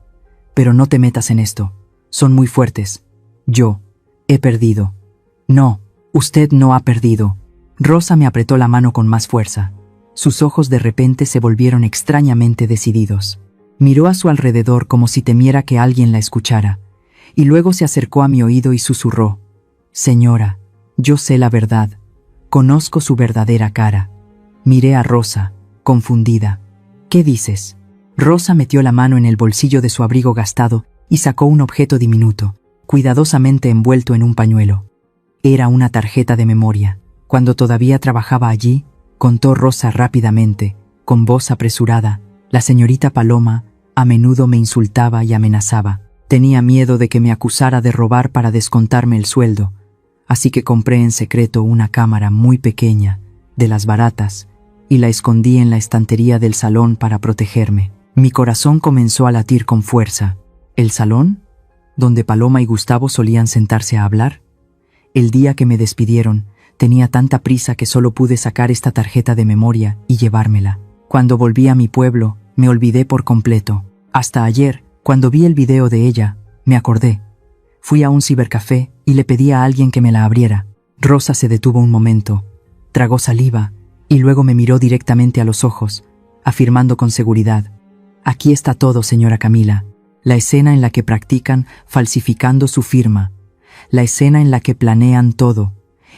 Pero no te metas en esto. Son muy fuertes. Yo he perdido». «No, usted no ha perdido». Rosa me apretó la mano con más fuerza. Sus ojos de repente se volvieron extrañamente decididos. Miró a su alrededor como si temiera que alguien la escuchara, y luego se acercó a mi oído y susurró: «Señora, yo sé la verdad. Conozco su verdadera cara». Miré a Rosa, confundida. «¿Qué dices?». Rosa metió la mano en el bolsillo de su abrigo gastado y sacó un objeto diminuto, cuidadosamente envuelto en un pañuelo. Era una tarjeta de memoria. Cuando todavía trabajaba allí, contó Rosa rápidamente, con voz apresurada, la señorita Paloma a menudo me insultaba y amenazaba. Tenía miedo de que me acusara de robar para descontarme el sueldo, así que compré en secreto una cámara muy pequeña, de las baratas, y la escondí en la estantería del salón para protegerme. Mi corazón comenzó a latir con fuerza. ¿El salón? ¿Donde Paloma y Gustavo solían sentarse a hablar? El día que me despidieron, tenía tanta prisa que solo pude sacar esta tarjeta de memoria y llevármela. Cuando volví a mi pueblo, me olvidé por completo. Hasta ayer, cuando vi el video de ella, me acordé. Fui a un cibercafé y le pedí a alguien que me la abriera. Rosa se detuvo un momento, tragó saliva y luego me miró directamente a los ojos, afirmando con seguridad: «Aquí está todo, señora Camila. La escena en la que practican falsificando su firma. La escena en la que planean todo.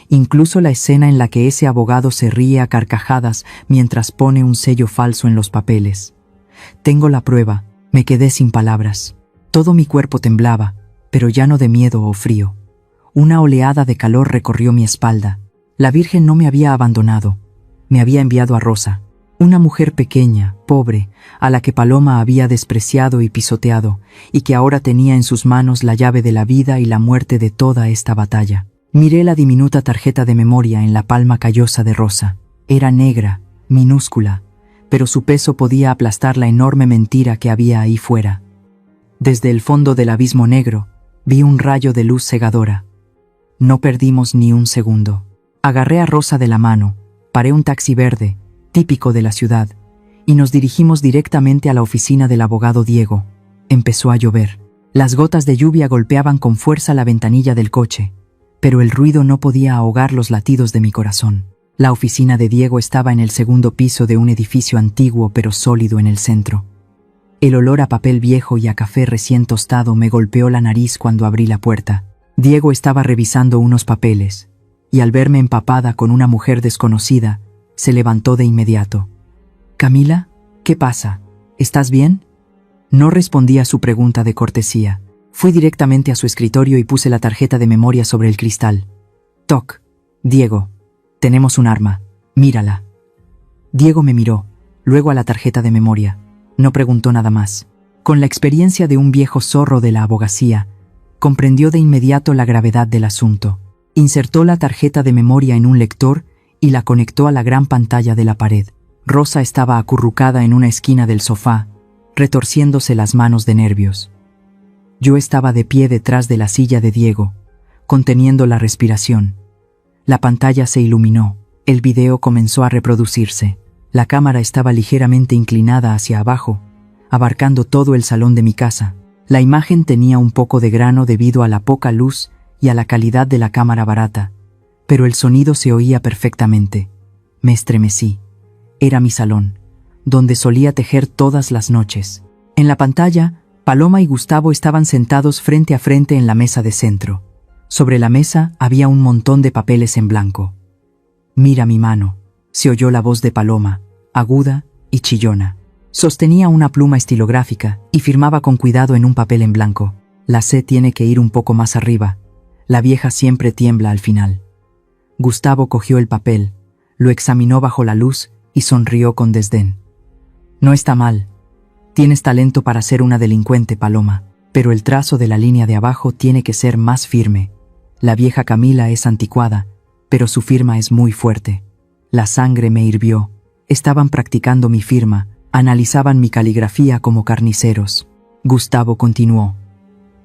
Incluso la escena en la que ese abogado se ríe a carcajadas mientras pone un sello falso en los papeles. Tengo la prueba». Me quedé sin palabras. Todo mi cuerpo temblaba, pero ya no de miedo o frío. Una oleada de calor recorrió mi espalda. La Virgen no me había abandonado. Me había enviado a Rosa, una mujer pequeña, pobre, a la que Paloma había despreciado y pisoteado, y que ahora tenía en sus manos la llave de la vida y la muerte de toda esta batalla. Miré la diminuta tarjeta de memoria en la palma callosa de Rosa. Era negra, minúscula, pero su peso podía aplastar la enorme mentira que había ahí fuera. Desde el fondo del abismo negro, vi un rayo de luz cegadora. No perdimos ni un segundo. Agarré a Rosa de la mano, paré un taxi verde, típico de la ciudad, y nos dirigimos directamente a la oficina del abogado Diego. Empezó a llover. Las gotas de lluvia golpeaban con fuerza la ventanilla del coche, pero el ruido no podía ahogar los latidos de mi corazón. La oficina de Diego estaba en el 2º piso de un edificio antiguo pero sólido en el centro. El olor a papel viejo y a café recién tostado me golpeó la nariz cuando abrí la puerta. Diego estaba revisando unos papeles, y al verme empapada con una mujer desconocida, se levantó de inmediato. «Camila, ¿qué pasa? ¿Estás bien?». No respondí a su pregunta de cortesía. Fui directamente a su escritorio y puse la tarjeta de memoria sobre el cristal. «Toc, Diego, tenemos un arma. Mírala». Diego me miró, luego a la tarjeta de memoria. No preguntó nada más. Con la experiencia de un viejo zorro de la abogacía, comprendió de inmediato la gravedad del asunto. Insertó la tarjeta de memoria en un lector y la conectó a la gran pantalla de la pared. Rosa estaba acurrucada en una esquina del sofá, retorciéndose las manos de nervios. Yo estaba de pie detrás de la silla de Diego, conteniendo la respiración. La pantalla se iluminó, el video comenzó a reproducirse. La cámara estaba ligeramente inclinada hacia abajo, abarcando todo el salón de mi casa. La imagen tenía un poco de grano debido a la poca luz y a la calidad de la cámara barata, pero el sonido se oía perfectamente. Me estremecí. Era mi salón, donde solía tejer todas las noches. En la pantalla, Paloma y Gustavo estaban sentados frente a frente en la mesa de centro. Sobre la mesa había un montón de papeles en blanco. «Mira mi mano», se oyó la voz de Paloma, aguda y chillona. Sostenía una pluma estilográfica y firmaba con cuidado en un papel en blanco. «La C tiene que ir un poco más arriba. La vieja siempre tiembla al final». Gustavo cogió el papel, lo examinó bajo la luz y sonrió con desdén. «No está mal. Tienes talento para ser una delincuente, Paloma, pero el trazo de la línea de abajo tiene que ser más firme. La vieja Camila es anticuada, pero su firma es muy fuerte». La sangre me hirvió. Estaban practicando mi firma, analizaban mi caligrafía como carniceros. Gustavo continuó.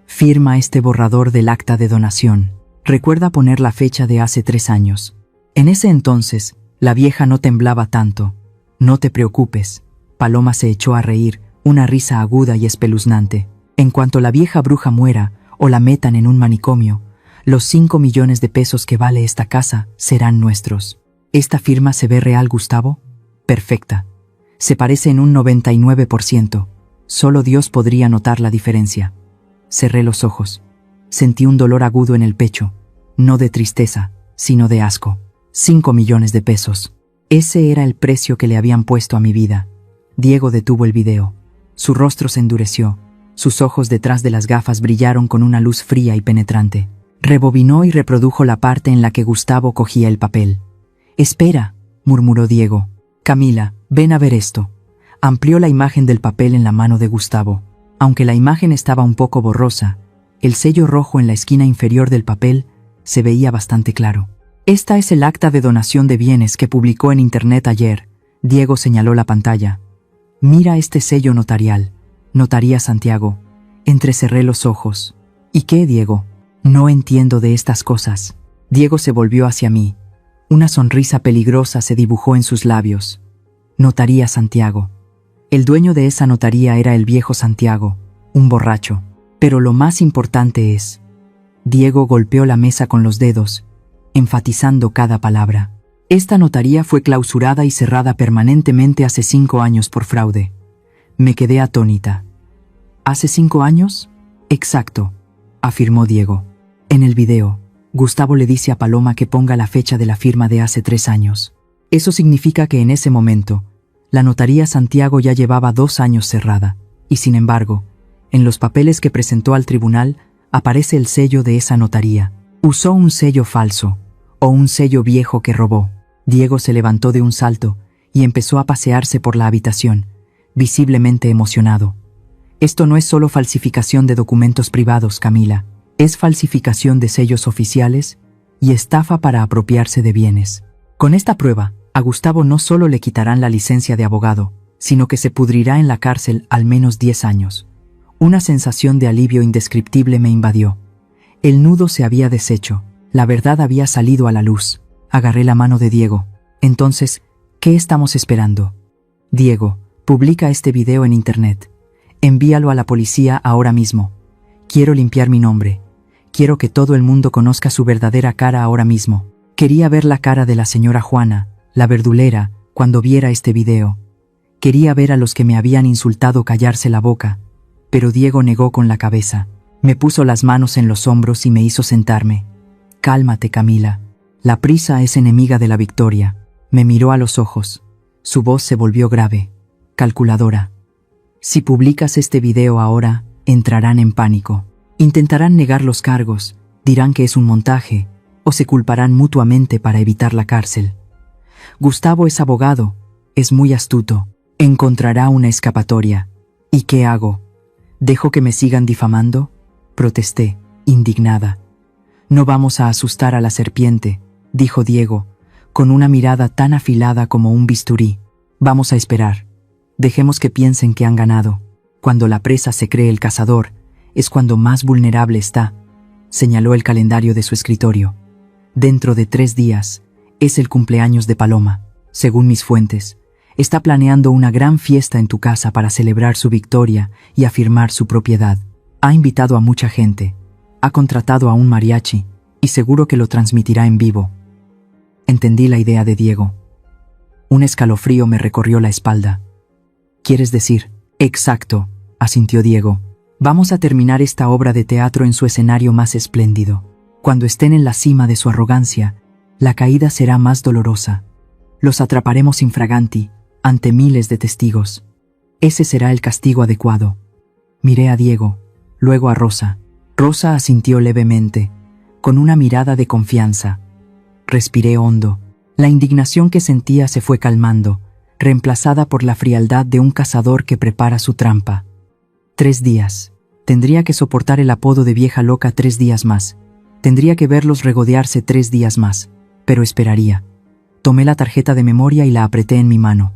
«Firma este borrador del acta de donación. Recuerda poner la fecha de hace 3 años. En ese entonces, la vieja no temblaba tanto. No te preocupes». Paloma se echó a reír, una risa aguda y espeluznante. «En cuanto la vieja bruja muera o la metan en un manicomio, los 5 millones de pesos que vale esta casa serán nuestros». «¿Esta firma se ve real, Gustavo?» «Perfecta. Se parece en un 99%. Solo Dios podría notar la diferencia». Cerré los ojos. Sentí un dolor agudo en el pecho, no de tristeza, sino de asco. 5 millones de pesos. Ese era el precio que le habían puesto a mi vida. Diego detuvo el video. Su rostro se endureció. Sus ojos detrás de las gafas brillaron con una luz fría y penetrante. Rebobinó y reprodujo la parte en la que Gustavo cogía el papel. «Espera», murmuró Diego. «Camila, ven a ver esto». Amplió la imagen del papel en la mano de Gustavo. Aunque la imagen estaba un poco borrosa, el sello rojo en la esquina inferior del papel se veía bastante claro. «Esta es el acta de donación de bienes que publicó en internet ayer». Diego señaló la pantalla. «Mira este sello notarial. Notaría Santiago». Entrecerré los ojos. «¿Y qué, Diego? No entiendo de estas cosas». Diego se volvió hacia mí. Una sonrisa peligrosa se dibujó en sus labios. «Notaría Santiago». El dueño de esa notaría era el viejo Santiago, un borracho. Pero lo más importante es... Diego golpeó la mesa con los dedos, enfatizando cada palabra. «Esta notaría fue clausurada y cerrada permanentemente hace 5 años por fraude». Me quedé atónita. «¿Hace 5 años?» «Exacto», afirmó Diego. En el video, Gustavo le dice a Paloma que ponga la fecha de la firma de hace 3 años. Eso significa que en ese momento, la notaría Santiago ya llevaba 2 años cerrada, y sin embargo, en los papeles que presentó al tribunal aparece el sello de esa notaría. Usó un sello falso, o un sello viejo que robó. Diego se levantó de un salto y empezó a pasearse por la habitación, visiblemente emocionado. «Esto no es solo falsificación de documentos privados, Camila. Es falsificación de sellos oficiales y estafa para apropiarse de bienes. Con esta prueba, a Gustavo no solo le quitarán la licencia de abogado, sino que se pudrirá en la cárcel al menos 10 años. Una sensación de alivio indescriptible me invadió. El nudo se había deshecho, la verdad había salido a la luz. Agarré la mano de Diego. «Entonces, ¿qué estamos esperando?» «Diego, publica este video en internet. Envíalo a la policía ahora mismo. Quiero limpiar mi nombre. Quiero que todo el mundo conozca su verdadera cara ahora mismo». Quería ver la cara de la señora Juana, la verdulera, cuando viera este video. Quería ver a los que me habían insultado callarse la boca, pero Diego negó con la cabeza. Me puso las manos en los hombros y me hizo sentarme. «Cálmate, Camila. La prisa es enemiga de la victoria». Me miró a los ojos. Su voz se volvió grave, calculadora. «Si publicas este video ahora, entrarán en pánico. Intentarán negar los cargos, dirán que es un montaje, o se culparán mutuamente para evitar la cárcel. Gustavo es abogado, es muy astuto, encontrará una escapatoria. ¿Y qué hago? ¿Dejo que me sigan difamando?», protesté, indignada. «No vamos a asustar a la serpiente», dijo Diego, con una mirada tan afilada como un bisturí. «Vamos a esperar. Dejemos que piensen que han ganado. Cuando la presa se cree el cazador, es cuando más vulnerable está, señaló el calendario de su escritorio. Dentro de 3 días, es el cumpleaños de Paloma. Según mis fuentes, está planeando una gran fiesta en tu casa para celebrar su victoria y afirmar su propiedad. Ha invitado a mucha gente, ha contratado a un mariachi y seguro que lo transmitirá en vivo. Entendí la idea de Diego. Un escalofrío me recorrió la espalda. ¿Quieres decir? Exacto, asintió Diego. Vamos a terminar esta obra de teatro en su escenario más espléndido. Cuando estén en la cima de su arrogancia, la caída será más dolorosa. Los atraparemos infraganti, ante miles de testigos. Ese será el castigo adecuado. Miré a Diego, luego a Rosa. Rosa asintió levemente, con una mirada de confianza. Respiré hondo. La indignación que sentía se fue calmando, reemplazada por la frialdad de un cazador que prepara su trampa. 3 días. Tendría que soportar el apodo de vieja loca 3 días más. Tendría que verlos regodearse 3 días más. Pero esperaría. Tomé la tarjeta de memoria y la apreté en mi mano.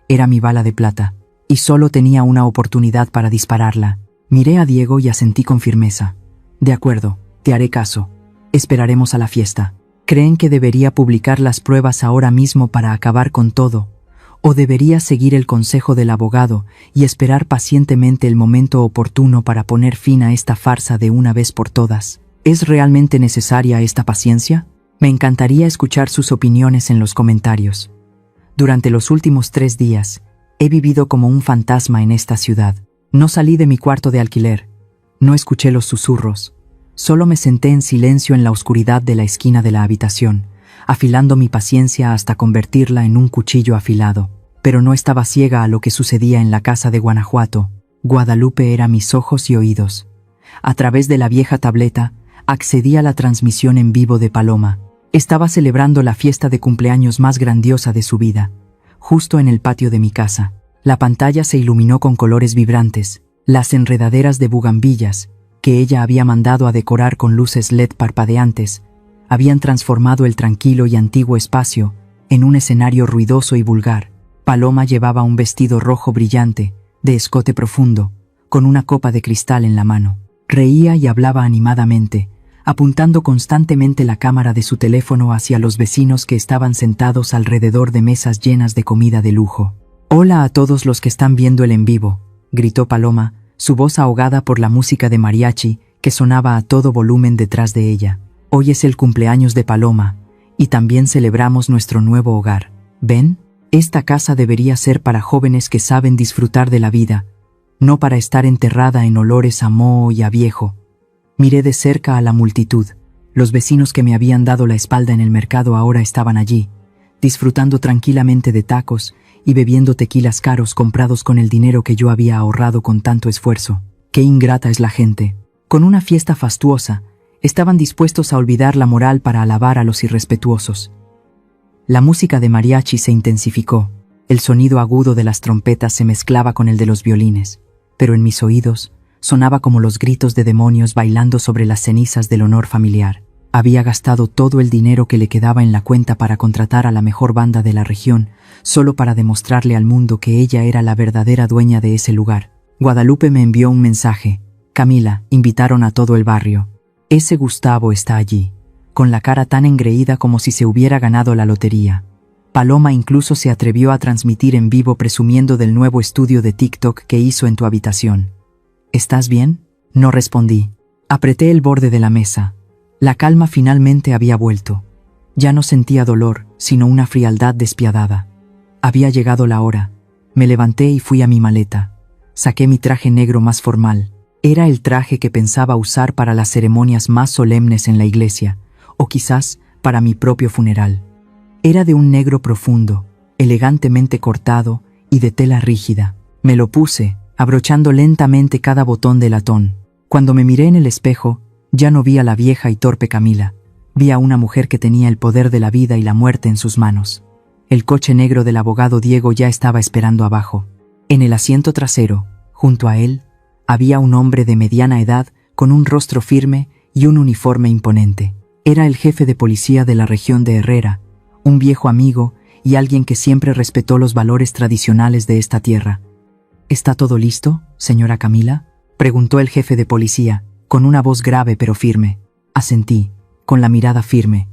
Era mi bala de plata, y solo tenía una oportunidad para dispararla. Miré a Diego y asentí con firmeza. De acuerdo, te haré caso. Esperaremos a la fiesta. ¿Creen que debería publicar las pruebas ahora mismo para acabar con todo? ¿O debería seguir el consejo del abogado y esperar pacientemente el momento oportuno para poner fin a esta farsa de una vez por todas? ¿Es realmente necesaria esta paciencia? Me encantaría escuchar sus opiniones en los comentarios. Durante los últimos 3 días, he vivido como un fantasma en esta ciudad. No salí de mi cuarto de alquiler. No escuché los susurros. Solo me senté en silencio en la oscuridad de la esquina de la habitación, afilando mi paciencia hasta convertirla en un cuchillo afilado. Pero no estaba ciega a lo que sucedía en la casa de Guanajuato. Guadalupe era mis ojos y oídos. A través de la vieja tableta, accedí a la transmisión en vivo de Paloma. Estaba celebrando la fiesta de cumpleaños más grandiosa de su vida, justo en el patio de mi casa. La pantalla se iluminó con colores vibrantes. Las enredaderas de bugambillas, que ella había mandado a decorar con luces LED parpadeantes, habían transformado el tranquilo y antiguo espacio en un escenario ruidoso y vulgar. Paloma llevaba un vestido rojo brillante, de escote profundo, con una copa de cristal en la mano. Reía y hablaba animadamente, apuntando constantemente la cámara de su teléfono hacia los vecinos que estaban sentados alrededor de mesas llenas de comida de lujo. «Hola a todos los que están viendo el en vivo», gritó Paloma, su voz ahogada por la música de mariachi que sonaba a todo volumen detrás de ella. «Hoy es el cumpleaños de Paloma, y también celebramos nuestro nuevo hogar. ¿Ven? Esta casa debería ser para jóvenes que saben disfrutar de la vida, no para estar enterrada en olores a moho y a viejo». Miré de cerca a la multitud. Los vecinos que me habían dado la espalda en el mercado ahora estaban allí, disfrutando tranquilamente de tacos y bebiendo tequilas caros comprados con el dinero que yo había ahorrado con tanto esfuerzo. Qué ingrata es la gente. Con una fiesta fastuosa, estaban dispuestos a olvidar la moral para alabar a los irrespetuosos. La música de mariachi se intensificó. El sonido agudo de las trompetas se mezclaba con el de los violines, pero en mis oídos sonaba como los gritos de demonios bailando sobre las cenizas del honor familiar. Había gastado todo el dinero que le quedaba en la cuenta para contratar a la mejor banda de la región, solo para demostrarle al mundo que ella era la verdadera dueña de ese lugar. Guadalupe me envió un mensaje. «Camila, invitaron a todo el barrio. Ese Gustavo está allí, con la cara tan engreída como si se hubiera ganado la lotería». Paloma incluso se atrevió a transmitir en vivo presumiendo del nuevo estudio de TikTok que hizo en tu habitación. «¿Estás bien?». No respondí. Apreté el borde de la mesa. La calma finalmente había vuelto. Ya no sentía dolor, sino una frialdad despiadada. Había llegado la hora. Me levanté y fui a mi maleta. Saqué mi traje negro más formal. Era el traje que pensaba usar para las ceremonias más solemnes en la iglesia, o quizás para mi propio funeral. Era de un negro profundo, elegantemente cortado y de tela rígida. Me lo puse, abrochando lentamente cada botón de latón. Cuando me miré en el espejo, ya no vi a la vieja y torpe Camila. Vi a una mujer que tenía el poder de la vida y la muerte en sus manos. El coche negro del abogado Diego ya estaba esperando abajo. En el asiento trasero, junto a él, había un hombre de mediana edad con un rostro firme y un uniforme imponente. Era el jefe de policía de la región de Herrera, un viejo amigo y alguien que siempre respetó los valores tradicionales de esta tierra. «¿Está todo listo, señora Camila?». preguntó el jefe de policía, con una voz grave pero firme. Asentí, con la mirada firme.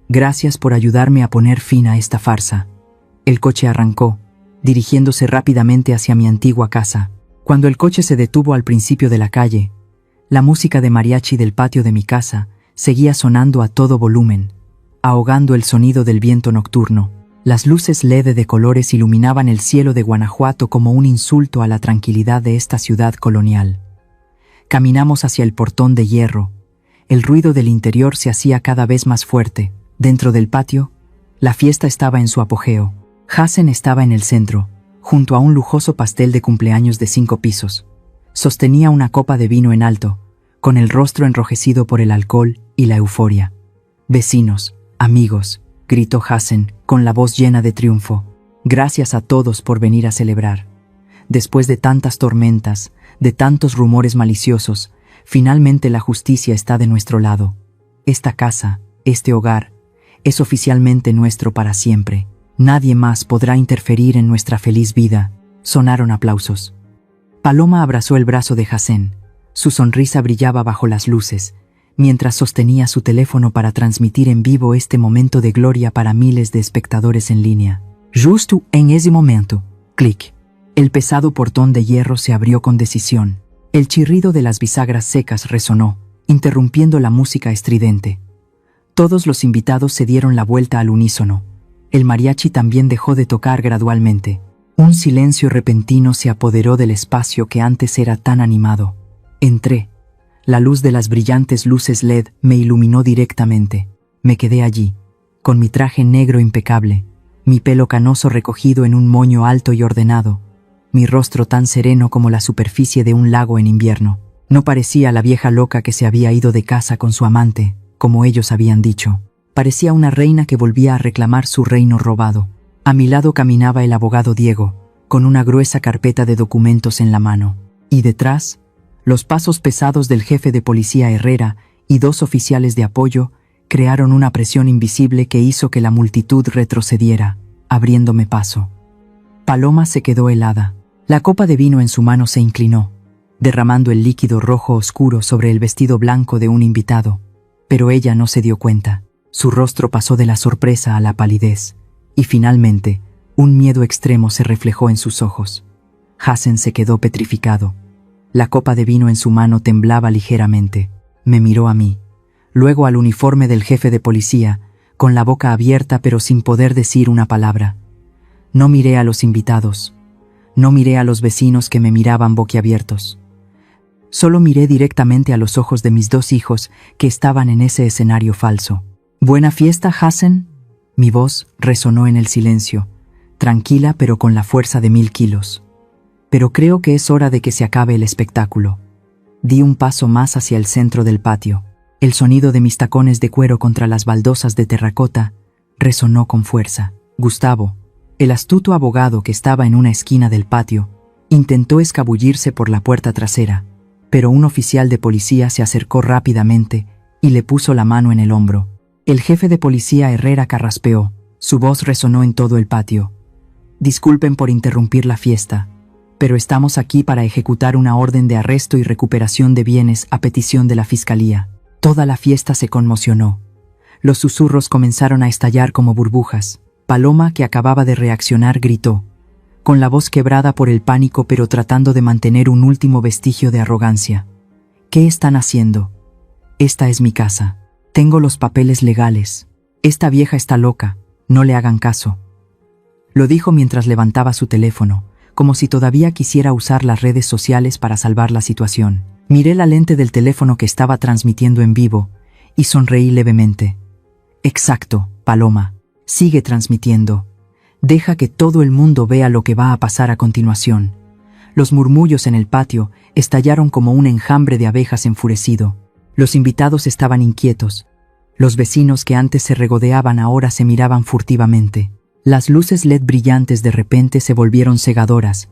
Gracias por ayudarme a poner fin a esta farsa. El coche arrancó, dirigiéndose rápidamente hacia mi antigua casa. Cuando el coche se detuvo al principio de la calle, la música de mariachi del patio de mi casa seguía sonando a todo volumen, ahogando el sonido del viento nocturno. Las luces LED de colores iluminaban el cielo de Guanajuato como un insulto a la tranquilidad de esta ciudad colonial. Caminamos hacia el portón de hierro. El ruido del interior se hacía cada vez más fuerte. Dentro del patio, la fiesta estaba en su apogeo. Hassen estaba en el centro, junto a un lujoso pastel de cumpleaños de 5 pisos. Sostenía una copa de vino en alto, con el rostro enrojecido por el alcohol y la euforia. «Vecinos, amigos», gritó Hassen, con la voz llena de triunfo. «Gracias a todos por venir a celebrar. Después de tantas tormentas, de tantos rumores maliciosos, finalmente la justicia está de nuestro lado. Esta casa, este hogar, es oficialmente nuestro para siempre. Nadie más podrá interferir en nuestra feliz vida». Sonaron aplausos. Paloma abrazó el brazo de Hassen. Su sonrisa brillaba bajo las luces, mientras sostenía su teléfono para transmitir en vivo este momento de gloria para miles de espectadores en línea. Justo en ese momento, clic. El pesado portón de hierro se abrió con decisión. El chirrido de las bisagras secas resonó, interrumpiendo la música estridente. Todos los invitados se dieron la vuelta al unísono. El mariachi también dejó de tocar gradualmente. Un silencio repentino se apoderó del espacio que antes era tan animado. Entré. La luz de las brillantes luces LED me iluminó directamente. Me quedé allí, con mi traje negro impecable, mi pelo canoso recogido en un moño alto y ordenado, mi rostro tan sereno como la superficie de un lago en invierno. No parecía la vieja loca que se había ido de casa con su amante, como ellos habían dicho. Parecía una reina que volvía a reclamar su reino robado. A mi lado caminaba el abogado Diego, con una gruesa carpeta de documentos en la mano. Y detrás, los pasos pesados del jefe de policía Herrera y 2 oficiales de apoyo crearon una presión invisible que hizo que la multitud retrocediera, abriéndome paso. Paloma se quedó helada. La copa de vino en su mano se inclinó, derramando el líquido rojo oscuro sobre el vestido blanco de un invitado. Pero ella no se dio cuenta. Su rostro pasó de la sorpresa a la palidez, y finalmente, un miedo extremo se reflejó en sus ojos. Hassen se quedó petrificado. La copa de vino en su mano temblaba ligeramente. Me miró a mí, luego al uniforme del jefe de policía, con la boca abierta pero sin poder decir una palabra. No miré a los invitados. No miré a los vecinos que me miraban boquiabiertos. Solo miré directamente a los ojos de mis 2 hijos que estaban en ese escenario falso. «¿Buena fiesta, Hassen?». Mi voz resonó en el silencio, tranquila pero con la fuerza de 1000 kilos. «Pero creo que es hora de que se acabe el espectáculo». Di un paso más hacia el centro del patio. El sonido de mis tacones de cuero contra las baldosas de terracota resonó con fuerza. Gustavo, el astuto abogado que estaba en una esquina del patio, intentó escabullirse por la puerta trasera, pero un oficial de policía se acercó rápidamente y le puso la mano en el hombro. El jefe de policía Herrera carraspeó. Su voz resonó en todo el patio. «Disculpen por interrumpir la fiesta, pero estamos aquí para ejecutar una orden de arresto y recuperación de bienes a petición de la Fiscalía». Toda la fiesta se conmocionó. Los susurros comenzaron a estallar como burbujas. Paloma, que acababa de reaccionar, gritó, con la voz quebrada por el pánico pero tratando de mantener un último vestigio de arrogancia. «¿Qué están haciendo? Esta es mi casa. Tengo los papeles legales. Esta vieja está loca. No le hagan caso». Lo dijo mientras levantaba su teléfono, como si todavía quisiera usar las redes sociales para salvar la situación. Miré la lente del teléfono que estaba transmitiendo en vivo y sonreí levemente. «Exacto, Paloma. Sigue transmitiendo. Deja que todo el mundo vea lo que va a pasar a continuación». Los murmullos en el patio estallaron como un enjambre de abejas enfurecido. Los invitados estaban inquietos. Los vecinos que antes se regodeaban ahora se miraban furtivamente. Las luces LED brillantes de repente se volvieron cegadoras,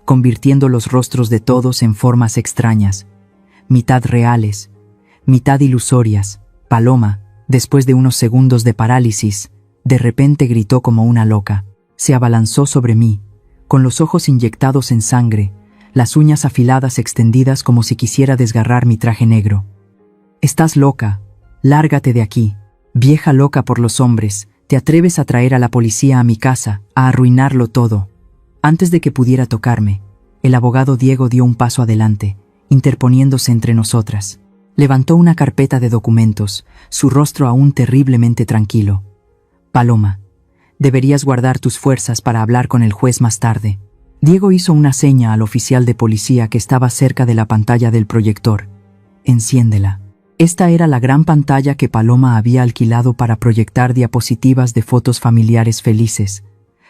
convirtiendo los rostros de todos en formas extrañas, mitad reales, mitad ilusorias. Paloma, después de unos segundos de parálisis, de repente gritó como una loca. Se abalanzó sobre mí, con los ojos inyectados en sangre, las uñas afiladas extendidas como si quisiera desgarrar mi traje negro. «Estás loca. Lárgate de aquí. Vieja loca por los hombres. Te atreves a traer a la policía a mi casa, a arruinarlo todo». Antes de que pudiera tocarme, el abogado Diego dio un paso adelante, interponiéndose entre nosotras. Levantó una carpeta de documentos, su rostro aún terriblemente tranquilo. «Paloma, deberías guardar tus fuerzas para hablar con el juez más tarde». Diego hizo una seña al oficial de policía que estaba cerca de la pantalla del proyector. «Enciéndela». Esta era la gran pantalla que Paloma había alquilado para proyectar diapositivas de fotos familiares felices,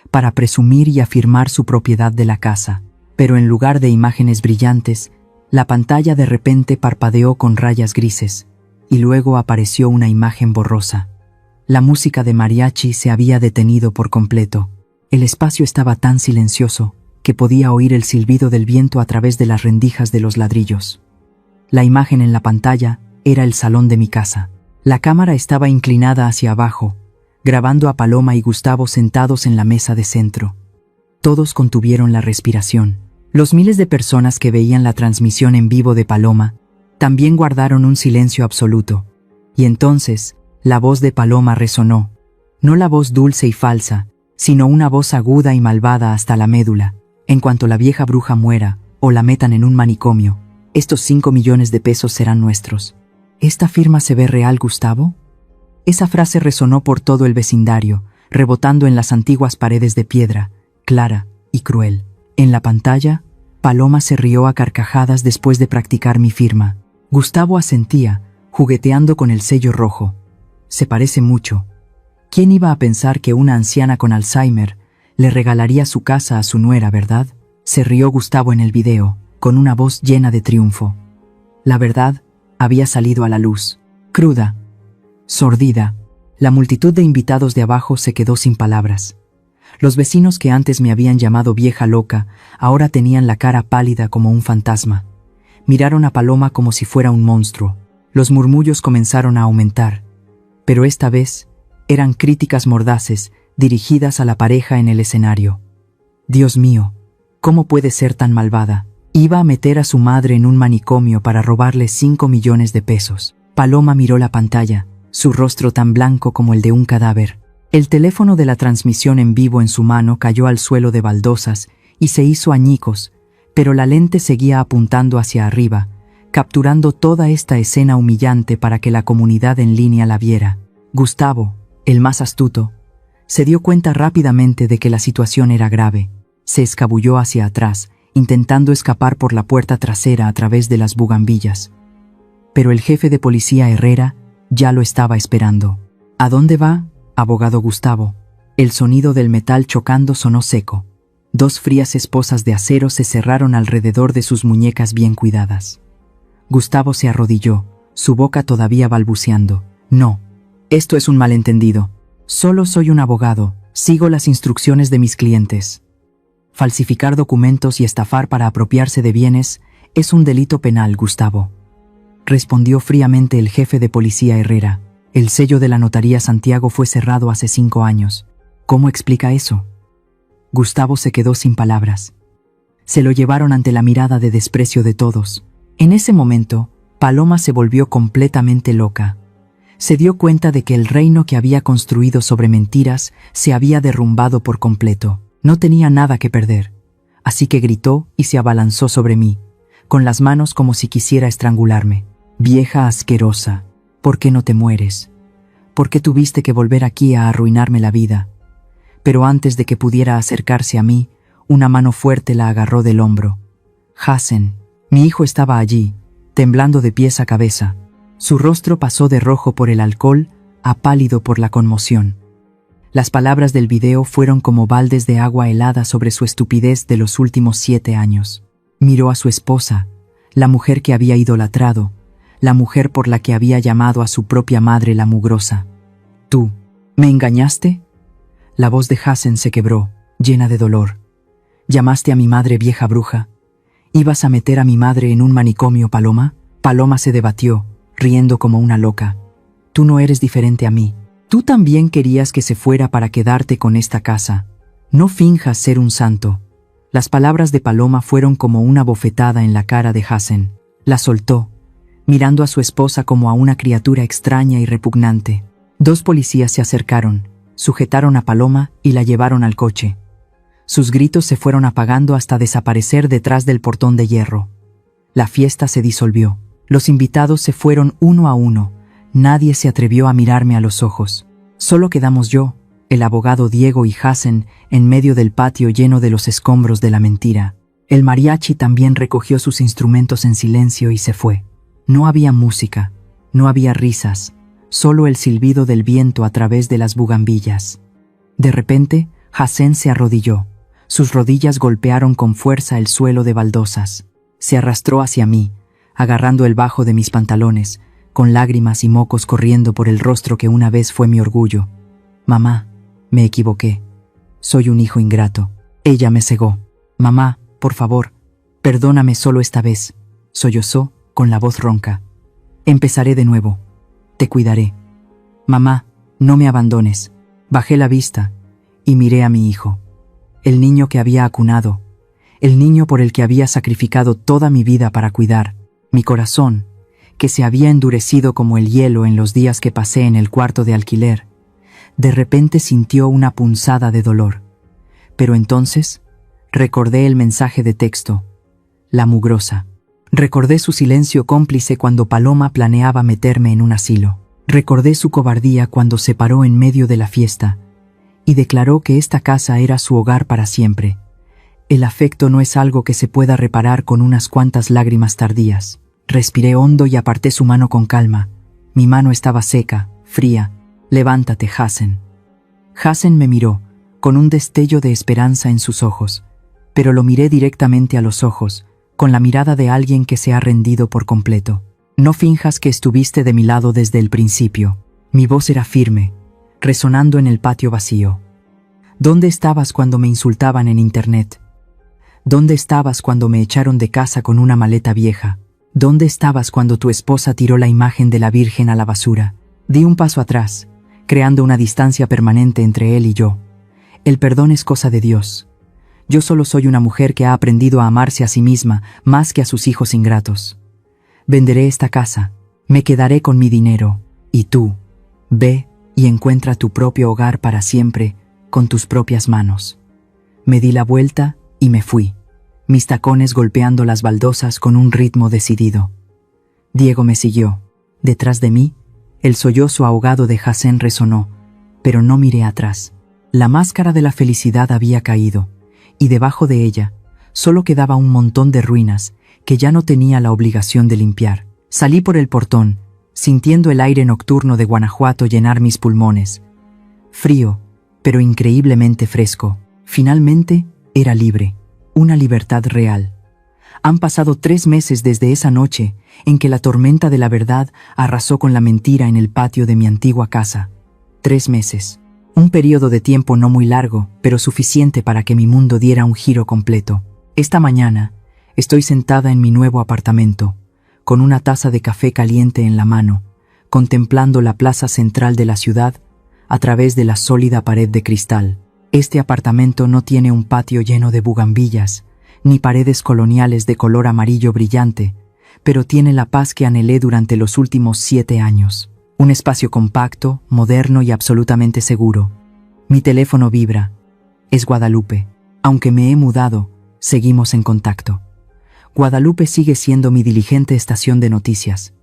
para presumir y afirmar su propiedad de la casa. Pero en lugar de imágenes brillantes, la pantalla de repente parpadeó con rayas grises, y luego apareció una imagen borrosa. La música de mariachi se había detenido por completo. El espacio estaba tan silencioso que podía oír el silbido del viento a través de las rendijas de los ladrillos. La imagen en la pantalla era el salón de mi casa. La cámara estaba inclinada hacia abajo, grabando a Paloma y Gustavo sentados en la mesa de centro. Todos contuvieron la respiración. Los miles de personas que veían la transmisión en vivo de Paloma también guardaron un silencio absoluto. Y entonces, la voz de Paloma resonó. No la voz dulce y falsa, sino una voz aguda y malvada hasta la médula. «En cuanto la vieja bruja muera, o la metan en un manicomio, estos 5 millones de pesos serán nuestros». «¿Esta firma se ve real, Gustavo?». Esa frase resonó por todo el vecindario, rebotando en las antiguas paredes de piedra, clara y cruel. En la pantalla, Paloma se rió a carcajadas después de practicar mi firma. Gustavo asentía, jugueteando con el sello rojo. «Se parece mucho. ¿Quién iba a pensar que una anciana con Alzheimer le regalaría su casa a su nuera, verdad?». Se rió Gustavo en el video, con una voz llena de triunfo. La verdad había salido a la luz, cruda, sordida. La multitud de invitados de abajo se quedó sin palabras. Los vecinos que antes me habían llamado vieja loca, ahora tenían la cara pálida como un fantasma. Miraron a Paloma como si fuera un monstruo. Los murmullos comenzaron a aumentar, pero esta vez eran críticas mordaces dirigidas a la pareja en el escenario. «Dios mío, ¿cómo puede ser tan malvada? Iba a meter a su madre en un manicomio para robarle 5 millones de pesos». Paloma miró la pantalla, su rostro tan blanco como el de un cadáver. El teléfono de la transmisión en vivo en su mano cayó al suelo de baldosas y se hizo añicos, pero la lente seguía apuntando hacia arriba, capturando toda esta escena humillante para que la comunidad en línea la viera. Gustavo, el más astuto, se dio cuenta rápidamente de que la situación era grave. Se escabulló hacia atrás, intentando escapar por la puerta trasera a través de las bugambillas. Pero el jefe de policía Herrera ya lo estaba esperando. «¿A dónde va, abogado Gustavo?». El sonido del metal chocando sonó seco. 2 frías esposas de acero se cerraron alrededor de sus muñecas bien cuidadas. Gustavo se arrodilló, su boca todavía balbuceando. «No, esto es un malentendido. Solo soy un abogado, sigo las instrucciones de mis clientes. Falsificar documentos y estafar para apropiarse de bienes es un delito penal, Gustavo», respondió fríamente el jefe de policía Herrera. «El sello de la notaría Santiago fue cerrado hace 5 años. ¿Cómo explica eso?». Gustavo se quedó sin palabras. Se lo llevaron ante la mirada de desprecio de todos. En ese momento, Paloma se volvió completamente loca. Se dio cuenta de que el reino que había construido sobre mentiras se había derrumbado por completo. No tenía nada que perder. Así que gritó y se abalanzó sobre mí, con las manos como si quisiera estrangularme. «Vieja asquerosa, ¿por qué no te mueres? ¿Por qué tuviste que volver aquí a arruinarme la vida?». Pero antes de que pudiera acercarse a mí, una mano fuerte la agarró del hombro. «Hassen». Mi hijo estaba allí, temblando de pies a cabeza. Su rostro pasó de rojo por el alcohol a pálido por la conmoción. Las palabras del video fueron como baldes de agua helada sobre su estupidez de los últimos 7 años. Miró a su esposa, la mujer que había idolatrado, la mujer por la que había llamado a su propia madre la mugrosa. «¿Tú me engañaste?». La voz de Hassen se quebró, llena de dolor. «¿Llamaste a mi madre vieja bruja? ¿Ibas a meter a mi madre en un manicomio, Paloma?». Paloma se debatió, riendo como una loca. «Tú no eres diferente a mí. Tú también querías que se fuera para quedarte con esta casa. No finjas ser un santo». Las palabras de Paloma fueron como una bofetada en la cara de Hassen. La soltó, mirando a su esposa como a una criatura extraña y repugnante. 2 policías se acercaron, sujetaron a Paloma y la llevaron al coche. Sus gritos se fueron apagando hasta desaparecer detrás del portón de hierro. La fiesta se disolvió. Los invitados se fueron uno a uno. Nadie se atrevió a mirarme a los ojos. Solo quedamos yo, el abogado Diego y Hassen en medio del patio lleno de los escombros de la mentira. El mariachi también recogió sus instrumentos en silencio y se fue. No había música, no había risas, solo el silbido del viento a través de las bugambillas. De repente, Hassen se arrodilló. Sus rodillas golpearon con fuerza el suelo de baldosas. Se arrastró hacia mí, agarrando el bajo de mis pantalones, con lágrimas y mocos corriendo por el rostro que una vez fue mi orgullo. «Mamá, me equivoqué. Soy un hijo ingrato». Ella me cegó. «Mamá, por favor, perdóname solo esta vez», sollozó con la voz ronca. «Empezaré de nuevo. Te cuidaré. Mamá, no me abandones». Bajé la vista y miré a mi hijo. El niño que había acunado, el niño por el que había sacrificado toda mi vida para cuidar, mi corazón, que se había endurecido como el hielo en los días que pasé en el cuarto de alquiler, de repente sintió una punzada de dolor. Pero entonces recordé el mensaje de texto, la mugrosa. Recordé su silencio cómplice cuando Paloma planeaba meterme en un asilo. Recordé su cobardía cuando se paró en medio de la fiesta y declaró que esta casa era su hogar para siempre. El afecto no es algo que se pueda reparar con unas cuantas lágrimas tardías. Respiré hondo y aparté su mano con calma. Mi mano estaba seca, fría. «Levántate, Hassen». Hassen me miró, con un destello de esperanza en sus ojos, pero lo miré directamente a los ojos, con la mirada de alguien que se ha rendido por completo. «No finjas que estuviste de mi lado desde el principio». Mi voz era firme, resonando en el patio vacío. «¿Dónde estabas cuando me insultaban en internet? ¿Dónde estabas cuando me echaron de casa con una maleta vieja? ¿Dónde estabas cuando tu esposa tiró la imagen de la Virgen a la basura?» Di un paso atrás, creando una distancia permanente entre él y yo. El perdón es cosa de Dios. Yo solo soy una mujer que ha aprendido a amarse a sí misma más que a sus hijos ingratos. Venderé esta casa, me quedaré con mi dinero, y tú, ve y encuentra tu propio hogar para siempre con tus propias manos. Me di la vuelta y me fui, mis tacones golpeando las baldosas con un ritmo decidido. Diego me siguió. Detrás de mí, el sollozo ahogado de Hassen resonó, pero no miré atrás. La máscara de la felicidad había caído, y debajo de ella solo quedaba un montón de ruinas que ya no tenía la obligación de limpiar. Salí por el portón, sintiendo el aire nocturno de Guanajuato llenar mis pulmones. Frío, pero increíblemente fresco. Finalmente, era libre, una libertad real. Han pasado 3 meses desde esa noche en que la tormenta de la verdad arrasó con la mentira en el patio de mi antigua casa. 3 meses. Un periodo de tiempo no muy largo, pero suficiente para que mi mundo diera un giro completo. Esta mañana, estoy sentada en mi nuevo apartamento, con una taza de café caliente en la mano, contemplando la plaza central de la ciudad a través de la sólida pared de cristal. Este apartamento no tiene un patio lleno de bugambillas, ni paredes coloniales de color amarillo brillante, pero tiene la paz que anhelé durante los últimos 7 años. Un espacio compacto, moderno y absolutamente seguro. Mi teléfono vibra. Es Guadalupe. Aunque me he mudado, seguimos en contacto. Guadalupe sigue siendo mi diligente estación de noticias,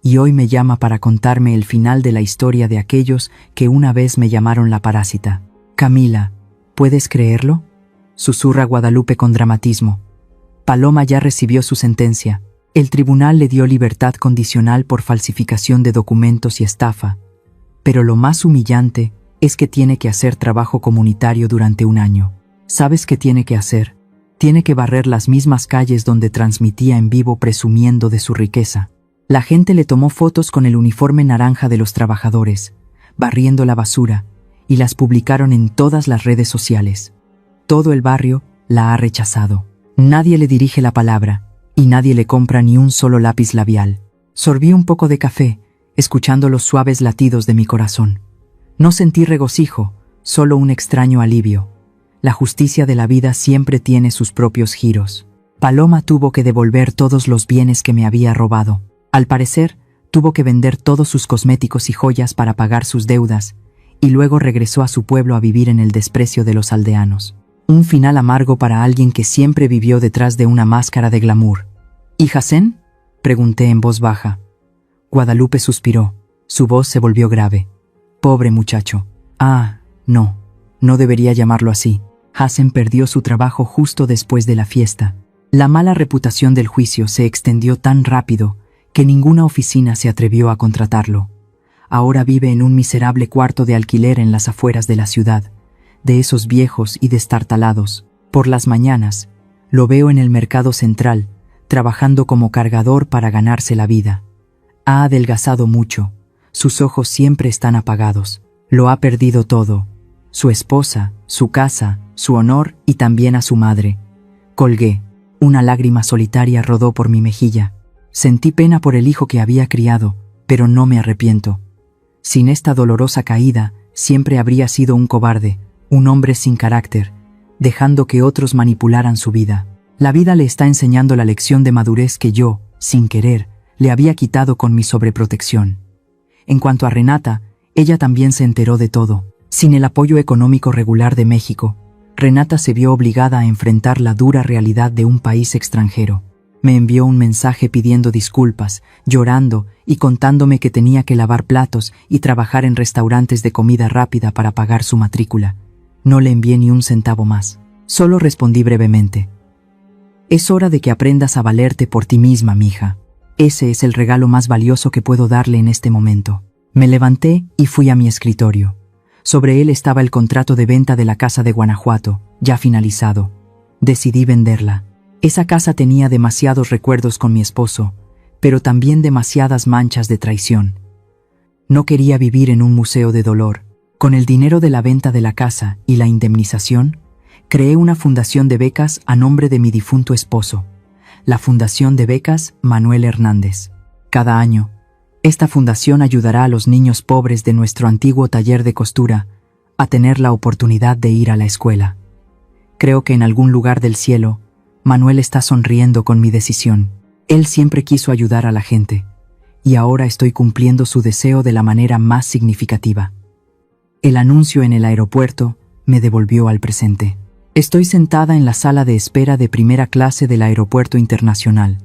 y hoy me llama para contarme el final de la historia de aquellos que una vez me llamaron la parásita. «Camila, ¿puedes creerlo?», susurra Guadalupe con dramatismo. Paloma ya recibió su sentencia. El tribunal le dio libertad condicional por falsificación de documentos y estafa. Pero lo más humillante es que tiene que hacer trabajo comunitario durante 1 año. ¿Sabes qué tiene que hacer? Tiene que barrer las mismas calles donde transmitía en vivo presumiendo de su riqueza. La gente le tomó fotos con el uniforme naranja de los trabajadores, barriendo la basura, y las publicaron en todas las redes sociales. Todo el barrio la ha rechazado. Nadie le dirige la palabra, y nadie le compra ni un solo lápiz labial. Sorbí un poco de café, escuchando los suaves latidos de mi corazón. No sentí regocijo, solo un extraño alivio. La justicia de la vida siempre tiene sus propios giros. Paloma tuvo que devolver todos los bienes que me había robado. Al parecer, tuvo que vender todos sus cosméticos y joyas para pagar sus deudas, y luego regresó a su pueblo a vivir en el desprecio de los aldeanos. Un final amargo para alguien que siempre vivió detrás de una máscara de glamour. ¿Y Hassen?, pregunté en voz baja. Guadalupe suspiró. Su voz se volvió grave. Pobre muchacho. No debería llamarlo así. Hassen perdió su trabajo justo después de la fiesta. La mala reputación del juicio se extendió tan rápido que ninguna oficina se atrevió a contratarlo. Ahora vive en un miserable cuarto de alquiler en las afueras de la ciudad, de esos viejos y destartalados. Por las mañanas, lo veo en el mercado central, trabajando como cargador para ganarse la vida. Ha adelgazado mucho, sus ojos siempre están apagados. Lo ha perdido todo: su esposa, su casa, su honor y también a su madre. Colgué. Una lágrima solitaria rodó por mi mejilla. Sentí pena por el hijo que había criado, pero no me arrepiento. Sin esta dolorosa caída, siempre habría sido un cobarde, un hombre sin carácter, dejando que otros manipularan su vida. La vida le está enseñando la lección de madurez que yo, sin querer, le había quitado con mi sobreprotección. En cuanto a Renata, ella también se enteró de todo. Sin el apoyo económico regular de México, Renata se vio obligada a enfrentar la dura realidad de un país extranjero. Me envió un mensaje pidiendo disculpas, llorando y contándome que tenía que lavar platos y trabajar en restaurantes de comida rápida para pagar su matrícula. No le envié ni un centavo más. Solo respondí brevemente: es hora de que aprendas a valerte por ti misma, mija. Ese es el regalo más valioso que puedo darle en este momento. Me levanté y fui a mi escritorio. Sobre él estaba el contrato de venta de la casa de Guanajuato, ya finalizado. Decidí venderla. Esa casa tenía demasiados recuerdos con mi esposo, pero también demasiadas manchas de traición. No quería vivir en un museo de dolor. Con el dinero de la venta de la casa y la indemnización, creé una fundación de becas a nombre de mi difunto esposo, la Fundación de Becas Manuel Hernández. Cada año, esta fundación ayudará a los niños pobres de nuestro antiguo taller de costura a tener la oportunidad de ir a la escuela. Creo que en algún lugar del cielo, Manuel está sonriendo con mi decisión. Él siempre quiso ayudar a la gente, y ahora estoy cumpliendo su deseo de la manera más significativa. El anuncio en el aeropuerto me devolvió al presente. Estoy sentada en la sala de espera de primera clase del Aeropuerto Internacional.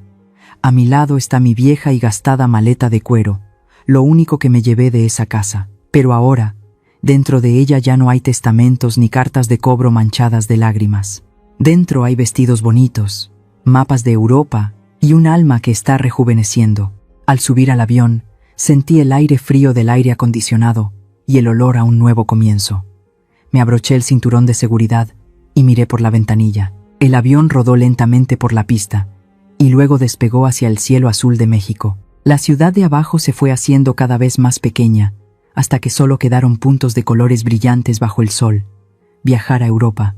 A mi lado está mi vieja y gastada maleta de cuero, lo único que me llevé de esa casa. Pero ahora, dentro de ella ya no hay testamentos ni cartas de cobro manchadas de lágrimas. Dentro hay vestidos bonitos, mapas de Europa y un alma que está rejuveneciendo. Al subir al avión, sentí el aire frío del aire acondicionado y el olor a un nuevo comienzo. Me abroché el cinturón de seguridad y miré por la ventanilla. El avión rodó lentamente por la pista y luego despegó hacia el cielo azul de México. La ciudad de abajo se fue haciendo cada vez más pequeña, hasta que solo quedaron puntos de colores brillantes bajo el sol. Viajar a Europa,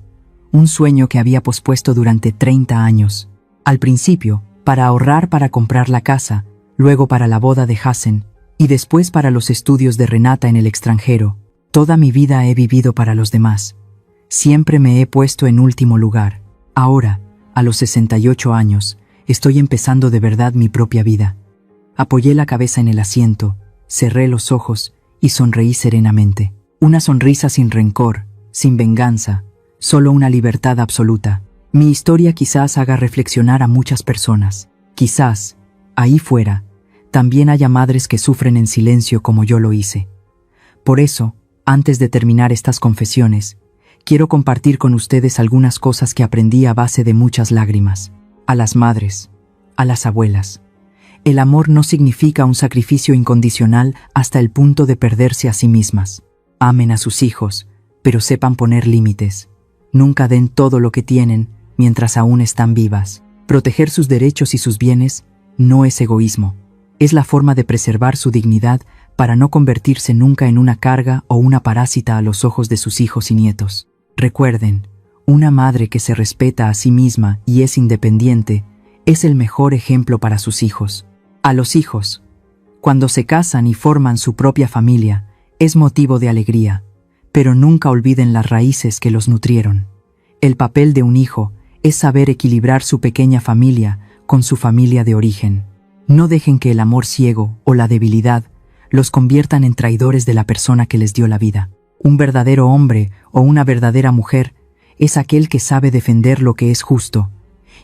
un sueño que había pospuesto durante 30 años. Al principio, para ahorrar para comprar la casa, luego para la boda de Hassen, y después para los estudios de Renata en el extranjero. Toda mi vida he vivido para los demás. Siempre me he puesto en último lugar. Ahora, a los 68 años, estoy empezando de verdad mi propia vida. Apoyé la cabeza en el asiento, cerré los ojos y sonreí serenamente. Una sonrisa sin rencor, sin venganza, solo una libertad absoluta. Mi historia quizás haga reflexionar a muchas personas. Quizás, ahí fuera, también haya madres que sufren en silencio como yo lo hice. Por eso, antes de terminar estas confesiones, quiero compartir con ustedes algunas cosas que aprendí a base de muchas lágrimas. A las madres, a las abuelas. El amor no significa un sacrificio incondicional hasta el punto de perderse a sí mismas. Amen a sus hijos, pero sepan poner límites. Nunca den todo lo que tienen mientras aún están vivas. Proteger sus derechos y sus bienes no es egoísmo. Es la forma de preservar su dignidad para no convertirse nunca en una carga o una parásita a los ojos de sus hijos y nietos. Recuerden, una madre que se respeta a sí misma y es independiente es el mejor ejemplo para sus hijos. A los hijos, cuando se casan y forman su propia familia, es motivo de alegría, pero nunca olviden las raíces que los nutrieron. El papel de un hijo es saber equilibrar su pequeña familia con su familia de origen. No dejen que el amor ciego o la debilidad los conviertan en traidores de la persona que les dio la vida. Un verdadero hombre o una verdadera mujer es aquel que sabe defender lo que es justo,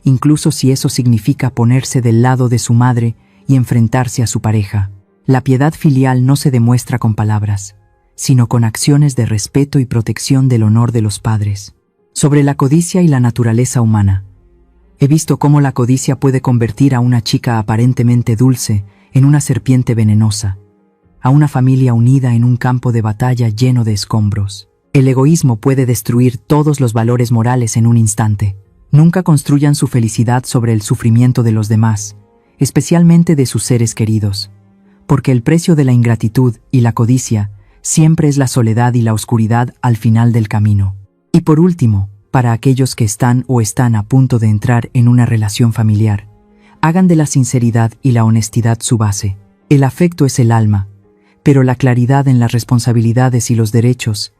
incluso si eso significa ponerse del lado de su madre y enfrentarse a su pareja. La piedad filial no se demuestra con palabras, sino con acciones de respeto y protección del honor de los padres. Sobre la codicia y la naturaleza humana. He visto cómo la codicia puede convertir a una chica aparentemente dulce en una serpiente venenosa, a una familia unida en un campo de batalla lleno de escombros. El egoísmo puede destruir todos los valores morales en un instante. Nunca construyan su felicidad sobre el sufrimiento de los demás, especialmente de sus seres queridos, porque el precio de la ingratitud y la codicia siempre es la soledad y la oscuridad al final del camino. Y por último, para aquellos que están a punto de entrar en una relación familiar, hagan de la sinceridad y la honestidad su base. El afecto es el alma, pero la claridad en las responsabilidades y los derechos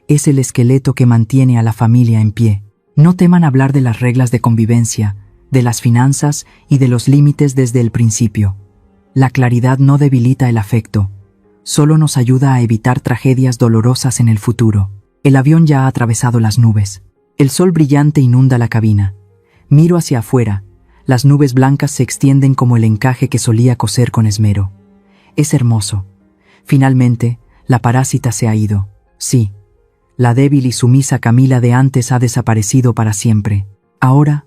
es el esqueleto que mantiene a la familia en pie. No teman hablar de las reglas de convivencia, de las finanzas y de los límites desde el principio. La claridad no debilita el afecto, solo nos ayuda a evitar tragedias dolorosas en el futuro. El avión ya ha atravesado las nubes. El sol brillante inunda la cabina. Miro hacia afuera. Las nubes blancas se extienden como el encaje que solía coser con esmero. Es hermoso. Finalmente, la parásita se ha ido. Sí, la débil y sumisa Camila de antes ha desaparecido para siempre. Ahora,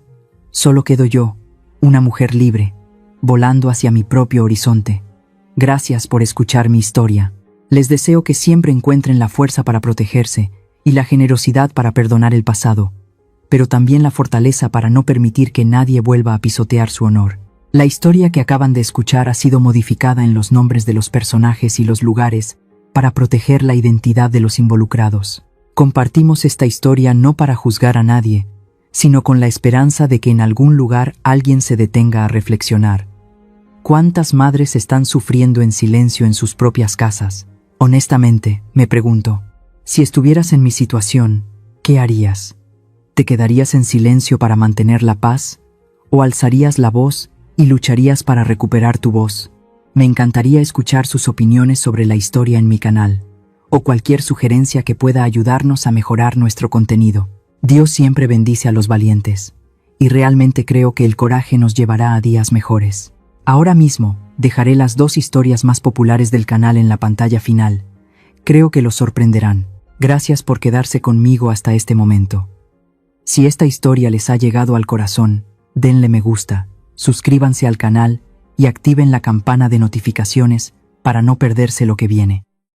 solo quedo yo, una mujer libre, volando hacia mi propio horizonte. Gracias por escuchar mi historia. Les deseo que siempre encuentren la fuerza para protegerse y la generosidad para perdonar el pasado, pero también la fortaleza para no permitir que nadie vuelva a pisotear su honor. La historia que acaban de escuchar ha sido modificada en los nombres de los personajes y los lugares para proteger la identidad de los involucrados. Compartimos esta historia no para juzgar a nadie, sino con la esperanza de que en algún lugar alguien se detenga a reflexionar. ¿Cuántas madres están sufriendo en silencio en sus propias casas? Honestamente, me pregunto, si estuvieras en mi situación, ¿qué harías? ¿Te quedarías en silencio para mantener la paz? ¿O alzarías la voz y lucharías para recuperar tu voz? Me encantaría escuchar sus opiniones sobre la historia en mi canal, o cualquier sugerencia que pueda ayudarnos a mejorar nuestro contenido. Dios siempre bendice a los valientes, y realmente creo que el coraje nos llevará a días mejores. Ahora mismo, dejaré las 2 historias más populares del canal en la pantalla final. Creo que los sorprenderán. Gracias por quedarse conmigo hasta este momento. Si esta historia les ha llegado al corazón, denle me gusta, suscríbanse al canal y activen la campana de notificaciones para no perderse lo que viene.